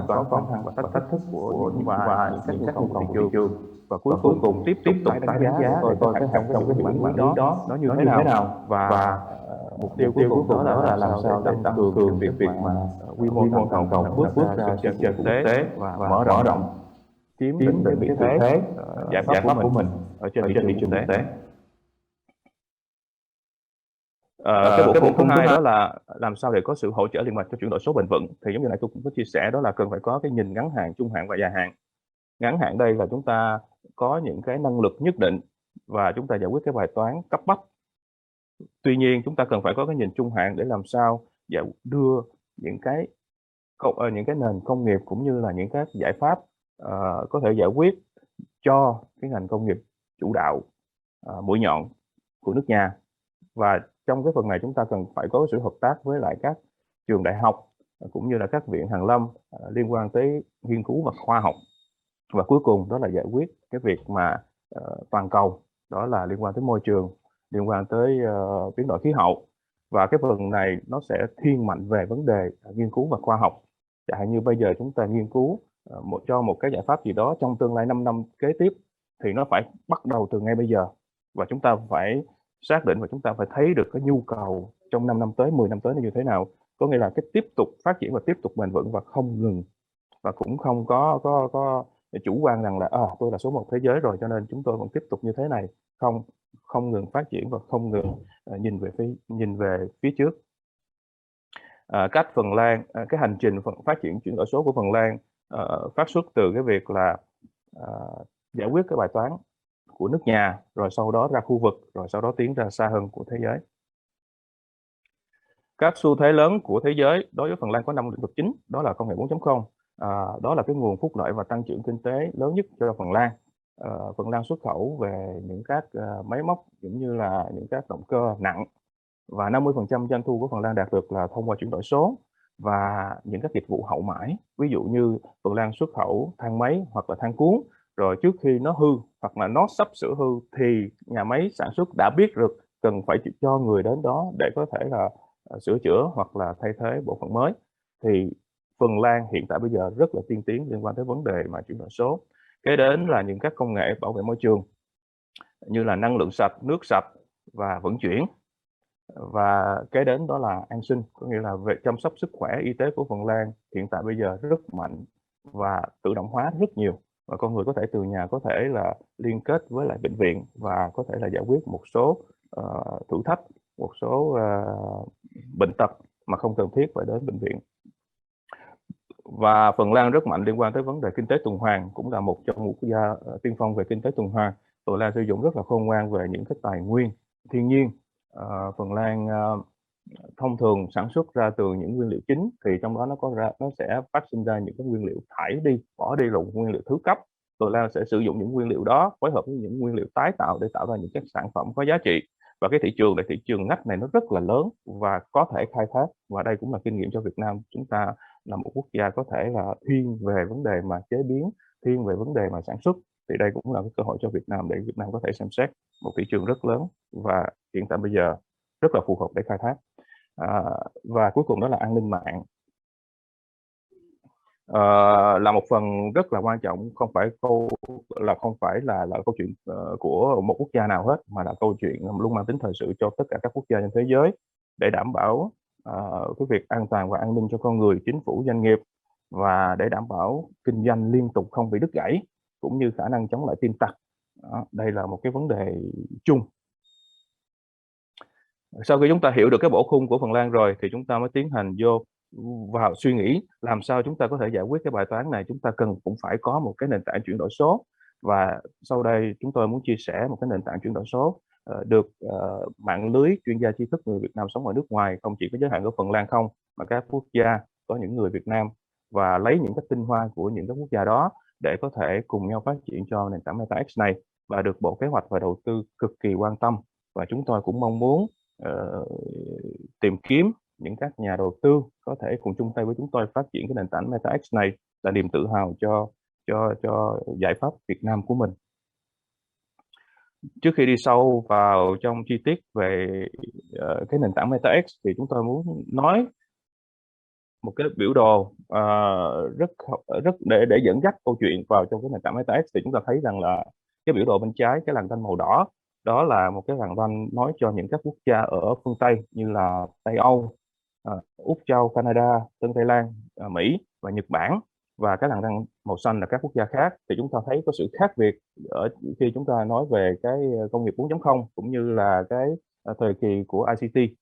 toán khó khăn và thách thức của và những các nhu cầu thị trường. Và cuối cùng tiếp tục đánh giá coi cái trong cái quản lý đó nó như thế nào, và mục tiêu cuối cùng đó là làm sao để tăng cường việc mà quy mô toàn cầu bước ra trên quốc tế và mở rộng chiếm lĩnh vị thế giải pháp của mình ở trên thị trường quốc tế. Cái bộ phận thứ hai đó là làm sao để có sự hỗ trợ liên quan cho chuyển đổi số bền vững. Thì giống như này tôi cũng có chia sẻ, đó là cần phải có cái nhìn ngắn hạn, trung hạn và dài hạn. Ngắn hạn đây là chúng ta có những cái năng lực nhất định và chúng ta giải quyết cái bài toán cấp bách. Tuy nhiên chúng ta cần phải có cái nhìn trung hạn để làm sao đưa những cái nền công nghiệp cũng như là những các giải pháp có thể giải quyết cho cái ngành công nghiệp chủ đạo mũi nhọn của nước nhà. Và trong cái phần này chúng ta cần phải có sự hợp tác với lại các trường đại học cũng như là các viện hàn lâm liên quan tới nghiên cứu và khoa học. Và cuối cùng đó là giải quyết cái việc mà toàn cầu, đó là liên quan tới môi trường, liên quan tới biến đổi khí hậu. Và cái phần này nó sẽ thiên mạnh về vấn đề nghiên cứu và khoa học. Chẳng hạn như bây giờ chúng ta nghiên cứu cho một cái giải pháp gì đó trong tương lai 5 năm kế tiếp thì nó phải bắt đầu từ ngay bây giờ. Và chúng ta phải xác định và chúng ta phải thấy được cái nhu cầu trong 5 năm tới, 10 năm tới nó như thế nào. Có nghĩa là cái tiếp tục phát triển và tiếp tục bền vững và không ngừng. Và cũng không có chủ quan rằng là tôi là số 1 thế giới rồi cho nên chúng tôi vẫn tiếp tục như thế này. Không ngừng phát triển và không ngừng nhìn về phía trước. Cách Phần Lan, cái hành trình phát triển chuyển đổi số của Phần Lan phát xuất từ cái việc là giải quyết cái bài toán của nước nhà, rồi sau đó ra khu vực, rồi sau đó tiến ra xa hơn của thế giới. Các xu thế lớn của thế giới đối với Phần Lan có 5 lĩnh vực chính, đó là công nghệ 4.0, đó là cái nguồn phúc lợi và tăng trưởng kinh tế lớn nhất cho Phần Lan. Phần Lan xuất khẩu về những các máy móc cũng như là những các động cơ nặng, và 50% doanh thu của Phần Lan đạt được là thông qua chuyển đổi số và những các dịch vụ hậu mãi. Ví dụ như Phần Lan xuất khẩu thang máy hoặc là thang cuốn, rồi trước khi nó hư hoặc là nó sắp sửa hư thì nhà máy sản xuất đã biết được cần phải cho người đến đó để có thể là sửa chữa hoặc là thay thế bộ phận mới. Thì Phần Lan hiện tại bây giờ rất là tiên tiến liên quan tới vấn đề mà chuyển đổi số. Kế đến là những các công nghệ bảo vệ môi trường như là năng lượng sạch, nước sạch và vận chuyển. Và kế đến đó là an sinh, có nghĩa là về chăm sóc sức khỏe y tế của Phần Lan hiện tại bây giờ rất mạnh và tự động hóa rất nhiều, và con người có thể từ nhà có thể là liên kết với lại bệnh viện và có thể là giải quyết một số thử thách, một số bệnh tật mà không cần thiết phải đến bệnh viện. Và Phần Lan rất mạnh liên quan tới vấn đề kinh tế tuần hoàn, cũng là một trong những quốc gia tiên phong về kinh tế tuần hoàn. Phần Lan sử dụng rất là khôn ngoan về những cái tài nguyên thiên nhiên. Phần Lan thông thường sản xuất ra từ những nguyên liệu chính, thì trong đó nó sẽ phát sinh ra những cái nguyên liệu thải đi, bỏ đi là nguyên liệu thứ cấp. Phần Lan sẽ sử dụng những nguyên liệu đó phối hợp với những nguyên liệu tái tạo để tạo ra những cái sản phẩm có giá trị. Và cái thị trường ngách này nó rất là lớn và có thể khai thác, và đây cũng là kinh nghiệm cho Việt Nam. Chúng ta là một quốc gia có thể là thiên về vấn đề mà chế biến, thiên về vấn đề mà sản xuất, thì đây cũng là cái cơ hội cho Việt Nam để Việt Nam có thể xem xét một thị trường rất lớn và hiện tại bây giờ rất là phù hợp để khai thác. Và cuối cùng đó là an ninh mạng, là một phần rất là quan trọng, không phải là câu chuyện của một quốc gia nào hết, mà là câu chuyện luôn mang tính thời sự cho tất cả các quốc gia trên thế giới, để đảm bảo cái việc an toàn và an ninh cho con người, chính phủ, doanh nghiệp, và để đảm bảo kinh doanh liên tục không bị đứt gãy, cũng như khả năng chống lại tin tặc. Đây là một cái vấn đề chung. Sau khi chúng ta hiểu được cái bộ khung của Phần Lan rồi thì chúng ta mới tiến hành vô vào suy nghĩ làm sao chúng ta có thể giải quyết cái bài toán này. Chúng ta cũng phải có một cái nền tảng chuyển đổi số, và sau đây chúng tôi muốn chia sẻ một cái nền tảng chuyển đổi số được mạng lưới chuyên gia tri thức người Việt Nam sống ở nước ngoài, không chỉ có giới hạn ở Phần Lan không, mà các quốc gia có những người Việt Nam, và lấy những cái tinh hoa của những các quốc gia đó để có thể cùng nhau phát triển cho nền tảng MetaX này, và được Bộ Kế hoạch và Đầu tư cực kỳ quan tâm. Và chúng tôi cũng mong muốn tìm kiếm những các nhà đầu tư có thể cùng chung tay với chúng tôi phát triển cái nền tảng MetaX này, là niềm tự hào cho giải pháp Việt Nam của mình. Trước khi đi sâu vào trong chi tiết về cái nền tảng MetaX thì chúng tôi muốn nói một cái biểu đồ rất để dẫn dắt câu chuyện vào trong cái nền tảng MetaX. Thì chúng ta thấy rằng là cái biểu đồ bên trái, cái lằn ranh màu đỏ, đó là một cái lằn ranh nói cho những các quốc gia ở phương Tây như là Tây Âu, Úc Châu, Canada, Tân Tây Lan, Mỹ và Nhật Bản. Và cái lằn ranh màu xanh là các quốc gia khác. Thì chúng ta thấy có sự khác biệt ở khi chúng ta nói về cái công nghiệp 4.0 cũng như là cái thời kỳ của ICT.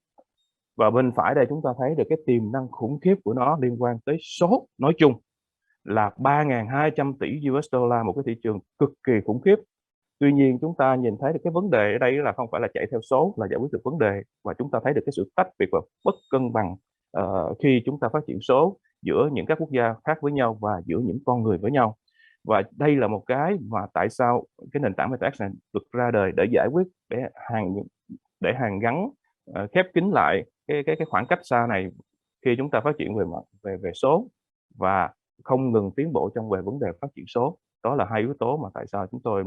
Và bên phải đây chúng ta thấy được cái tiềm năng khủng khiếp của nó liên quan tới số nói chung, là 3.200 tỷ US dollar, một cái thị trường cực kỳ khủng khiếp. Tuy nhiên chúng ta nhìn thấy được cái vấn đề ở đây là không phải là chạy theo số là giải quyết được vấn đề, và chúng ta thấy được cái sự tách biệt và bất cân bằng khi chúng ta phát triển số giữa những các quốc gia khác với nhau và giữa những con người với nhau. Và đây là một cái mà tại sao cái nền tảng MetaX này được ra đời, để giải quyết, để hàn gắn, khép kín lại cái khoảng cách xa này khi chúng ta phát triển về số, và không ngừng tiến bộ trong về vấn đề phát triển số. Đó là hai yếu tố mà tại sao chúng tôi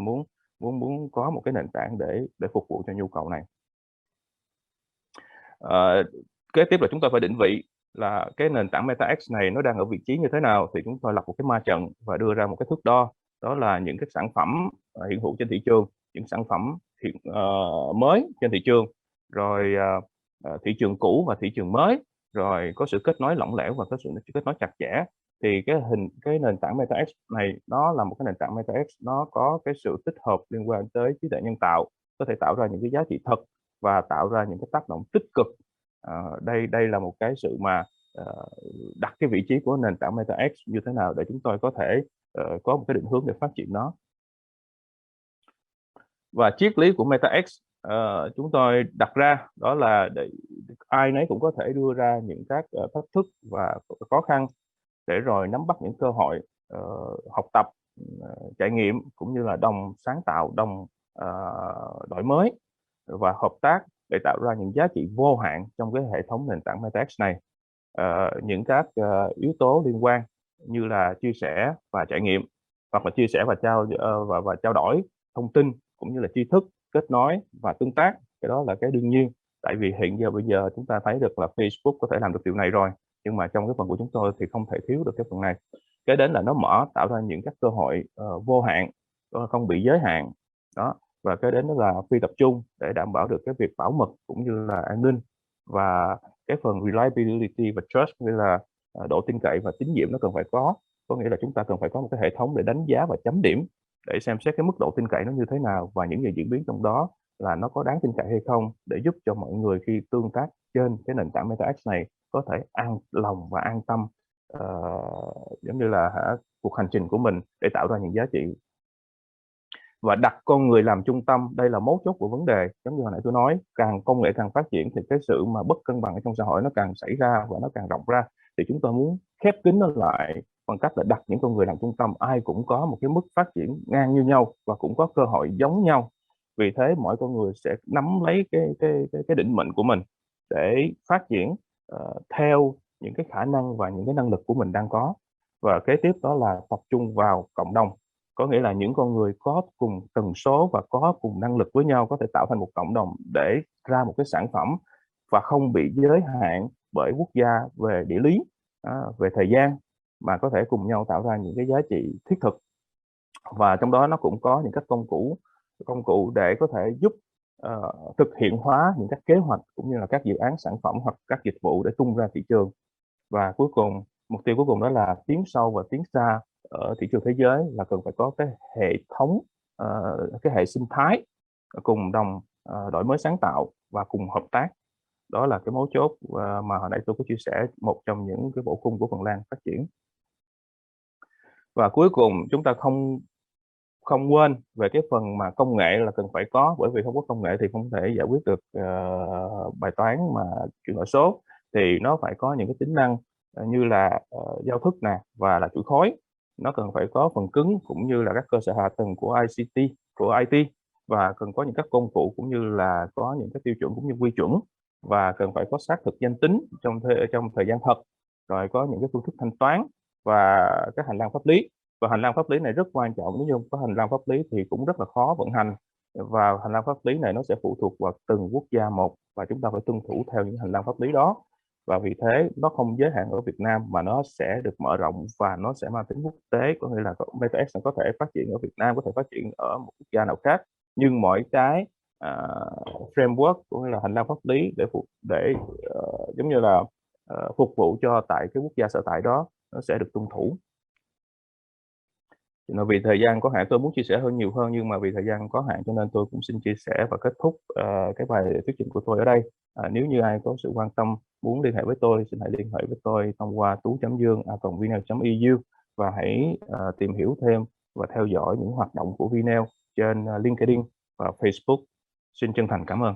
muốn có một cái nền tảng để phục vụ cho nhu cầu này. Kế tiếp là chúng tôi phải định vị là cái nền tảng MetaX này nó đang ở vị trí như thế nào. Thì chúng tôi lập một cái ma trận và đưa ra một cái thước đo, đó là những cái sản phẩm hiện hữu trên thị trường, những sản phẩm mới trên thị trường, rồi thị trường cũ và thị trường mới, rồi có sự kết nối lỏng lẻo và có sự kết nối chặt chẽ. Thì cái nền tảng MetaX này nó là một cái nền tảng MetaX, nó có cái sự tích hợp liên quan tới trí tuệ nhân tạo, có thể tạo ra những cái giá trị thật và tạo ra những cái tác động tích cực. Đây là một cái sự mà đặt cái vị trí của nền tảng MetaX như thế nào để chúng tôi có thể có một cái định hướng để phát triển nó. Và triết lý của MetaX chúng tôi đặt ra đó là để ai nấy cũng có thể đưa ra những các thách thức và khó khăn để rồi nắm bắt những cơ hội học tập, trải nghiệm cũng như là đồng sáng tạo, đồng đổi mới và hợp tác để tạo ra những giá trị vô hạn trong cái hệ thống nền tảng MetaX này. Những các yếu tố liên quan như là chia sẻ và trải nghiệm, hoặc là chia sẻ và trao đổi thông tin cũng như là tri thức, kết nối và tương tác, cái đó là cái đương nhiên. Tại vì hiện giờ bây giờ chúng ta thấy được là Facebook có thể làm được điều này rồi, nhưng mà trong cái phần của chúng tôi thì không thể thiếu được cái phần này. Cái đến là nó tạo ra những các cơ hội vô hạn, không bị giới hạn đó. Và cái đến đó là phi tập trung để đảm bảo được cái việc bảo mật cũng như là an ninh, và cái phần reliability và trust, nghĩa là độ tin cậy và tín nhiệm nó cần phải có nghĩa là chúng ta cần phải có một cái hệ thống để đánh giá và chấm điểm, để xem xét cái mức độ tin cậy nó như thế nào và những gì diễn biến trong đó là nó có đáng tin cậy hay không, để giúp cho mọi người khi tương tác trên cái nền tảng MetaX này có thể an lòng và an tâm giống như là cuộc hành trình của mình để tạo ra những giá trị. Và đặt con người làm trung tâm, đây là mấu chốt của vấn đề. Giống như hồi nãy tôi nói, càng công nghệ càng phát triển thì cái sự mà bất cân bằng ở trong xã hội nó càng xảy ra và nó càng rộng ra, thì chúng tôi muốn khép kín nó lại bằng cách là đặt những con người làm trung tâm. Ai cũng có một cái mức phát triển ngang như nhau và cũng có cơ hội giống nhau. Vì thế mỗi con người sẽ nắm lấy cái định mệnh của mình để phát triển theo những cái khả năng và những cái năng lực của mình đang có. Và kế tiếp đó là tập trung vào cộng đồng. Có nghĩa là những con người có cùng tần số và có cùng năng lực với nhau có thể tạo thành một cộng đồng để ra một cái sản phẩm và không bị giới hạn bởi quốc gia về địa lý, về thời gian, mà có thể cùng nhau tạo ra những cái giá trị thiết thực. Và trong đó nó cũng có những các công cụ để có thể giúp thực hiện hóa những các kế hoạch cũng như là các dự án sản phẩm hoặc các dịch vụ để tung ra thị trường. Và cuối cùng, mục tiêu cuối cùng đó là tiến sâu và tiến xa ở thị trường thế giới, là cần phải có cái hệ thống, cái hệ sinh thái cùng đồng đổi mới sáng tạo và cùng hợp tác. Đó là cái mấu chốt mà hồi nãy tôi có chia sẻ, một trong những cái bộ khung của Phần Lan phát triển. Và cuối cùng chúng ta không quên về cái phần mà công nghệ là cần phải có, bởi vì không có công nghệ thì không thể giải quyết được bài toán mà chuyển đổi số. Thì nó phải có những cái tính năng như là giao thức nè và là chuỗi khối. Nó cần phải có phần cứng cũng như là các cơ sở hạ tầng của ICT, của IT, và cần có những các công cụ cũng như là có những cái tiêu chuẩn cũng như quy chuẩn, và cần phải có xác thực danh tính trong thời gian thật, rồi có những cái phương thức thanh toán và các hành lang pháp lý. Và hành lang pháp lý này rất quan trọng, nếu như không có hành lang pháp lý thì cũng rất là khó vận hành. Và hành lang pháp lý này nó sẽ phụ thuộc vào từng quốc gia một, và chúng ta phải tuân thủ theo những hành lang pháp lý đó. Và vì thế nó không giới hạn ở Việt Nam mà nó sẽ được mở rộng và nó sẽ mang tính quốc tế. Có nghĩa là MetaX có thể phát triển ở Việt Nam, có thể phát triển ở một quốc gia nào khác, nhưng mỗi cái framework cũng như là hành lang pháp lý để giống như là phục vụ cho tại cái quốc gia sở tại đó nó sẽ được tuân thủ. Vì thời gian có hạn, tôi muốn chia sẻ nhiều hơn, nhưng mà vì thời gian có hạn cho nên tôi cũng xin chia sẻ và kết thúc cái bài thuyết trình của tôi ở đây. Nếu như ai có sự quan tâm muốn liên hệ với tôi, xin hãy liên hệ với tôi thông qua tú.dương@vinel.edu và hãy tìm hiểu thêm và theo dõi những hoạt động của Vinel trên LinkedIn và Facebook. Xin chân thành cảm ơn.